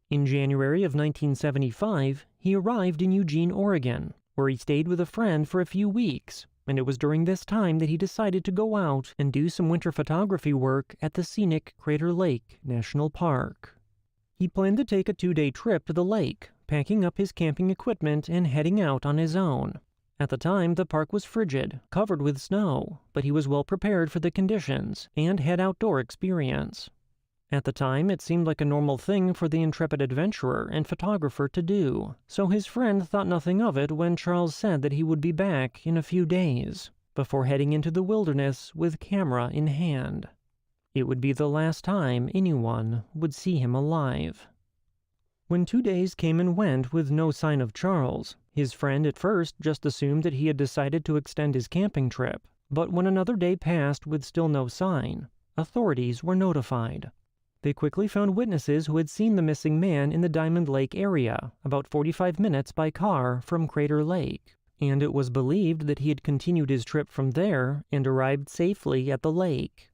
Speaker 1: In January of 1975, he arrived in Eugene, Oregon, where he stayed with a friend for a few weeks, and it was during this time that he decided to go out and do some winter photography work at the scenic Crater Lake National Park. He planned to take a 2-day trip to the lake, packing up his camping equipment and heading out on his own. At the time, the park was frigid, covered with snow, but he was well prepared for the conditions and had outdoor experience. At the time, it seemed like a normal thing for the intrepid adventurer and photographer to do, so his friend thought nothing of it when Charles said that he would be back in a few days, before heading into the wilderness with camera in hand. It would be the last time anyone would see him alive. When 2 days came and went with no sign of Charles, his friend at first just assumed that he had decided to extend his camping trip, but when another day passed with still no sign, authorities were notified. They quickly found witnesses who had seen the missing man in the Diamond Lake area, about 45 minutes by car from Crater Lake, and it was believed that he had continued his trip from there and arrived safely at the lake.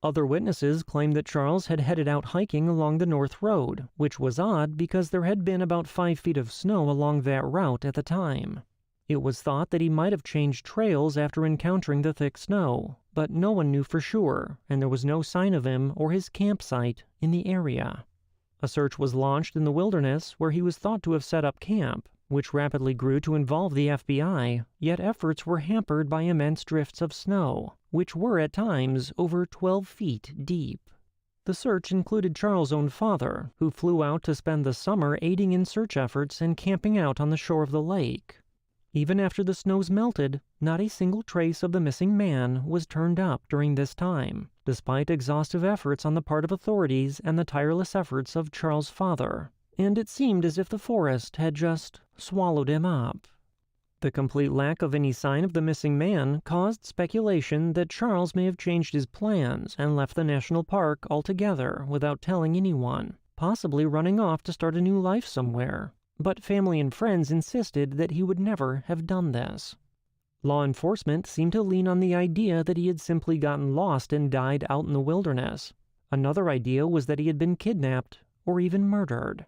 Speaker 1: Other witnesses claimed that Charles had headed out hiking along the North Road, which was odd because there had been about 5 feet of snow along that route at the time. It was thought that he might have changed trails after encountering the thick snow, but no one knew for sure, and there was no sign of him or his campsite in the area. A search was launched in the wilderness where he was thought to have set up camp, which rapidly grew to involve the FBI, yet efforts were hampered by immense drifts of snow, which were at times over 12 feet deep. The search included Charles' own father, who flew out to spend the summer aiding in search efforts and camping out on the shore of the lake. Even after the snows melted, not a single trace of the missing man was turned up during this time, despite exhaustive efforts on the part of authorities and the tireless efforts of Charles' father, and it seemed as if the forest had just swallowed him up. The complete lack of any sign of the missing man caused speculation that Charles may have changed his plans and left the national park altogether without telling anyone, possibly running off to start a new life somewhere. But family and friends insisted that he would never have done this. Law enforcement seemed to lean on the idea that he had simply gotten lost and died out in the wilderness. Another idea was that he had been kidnapped or even murdered.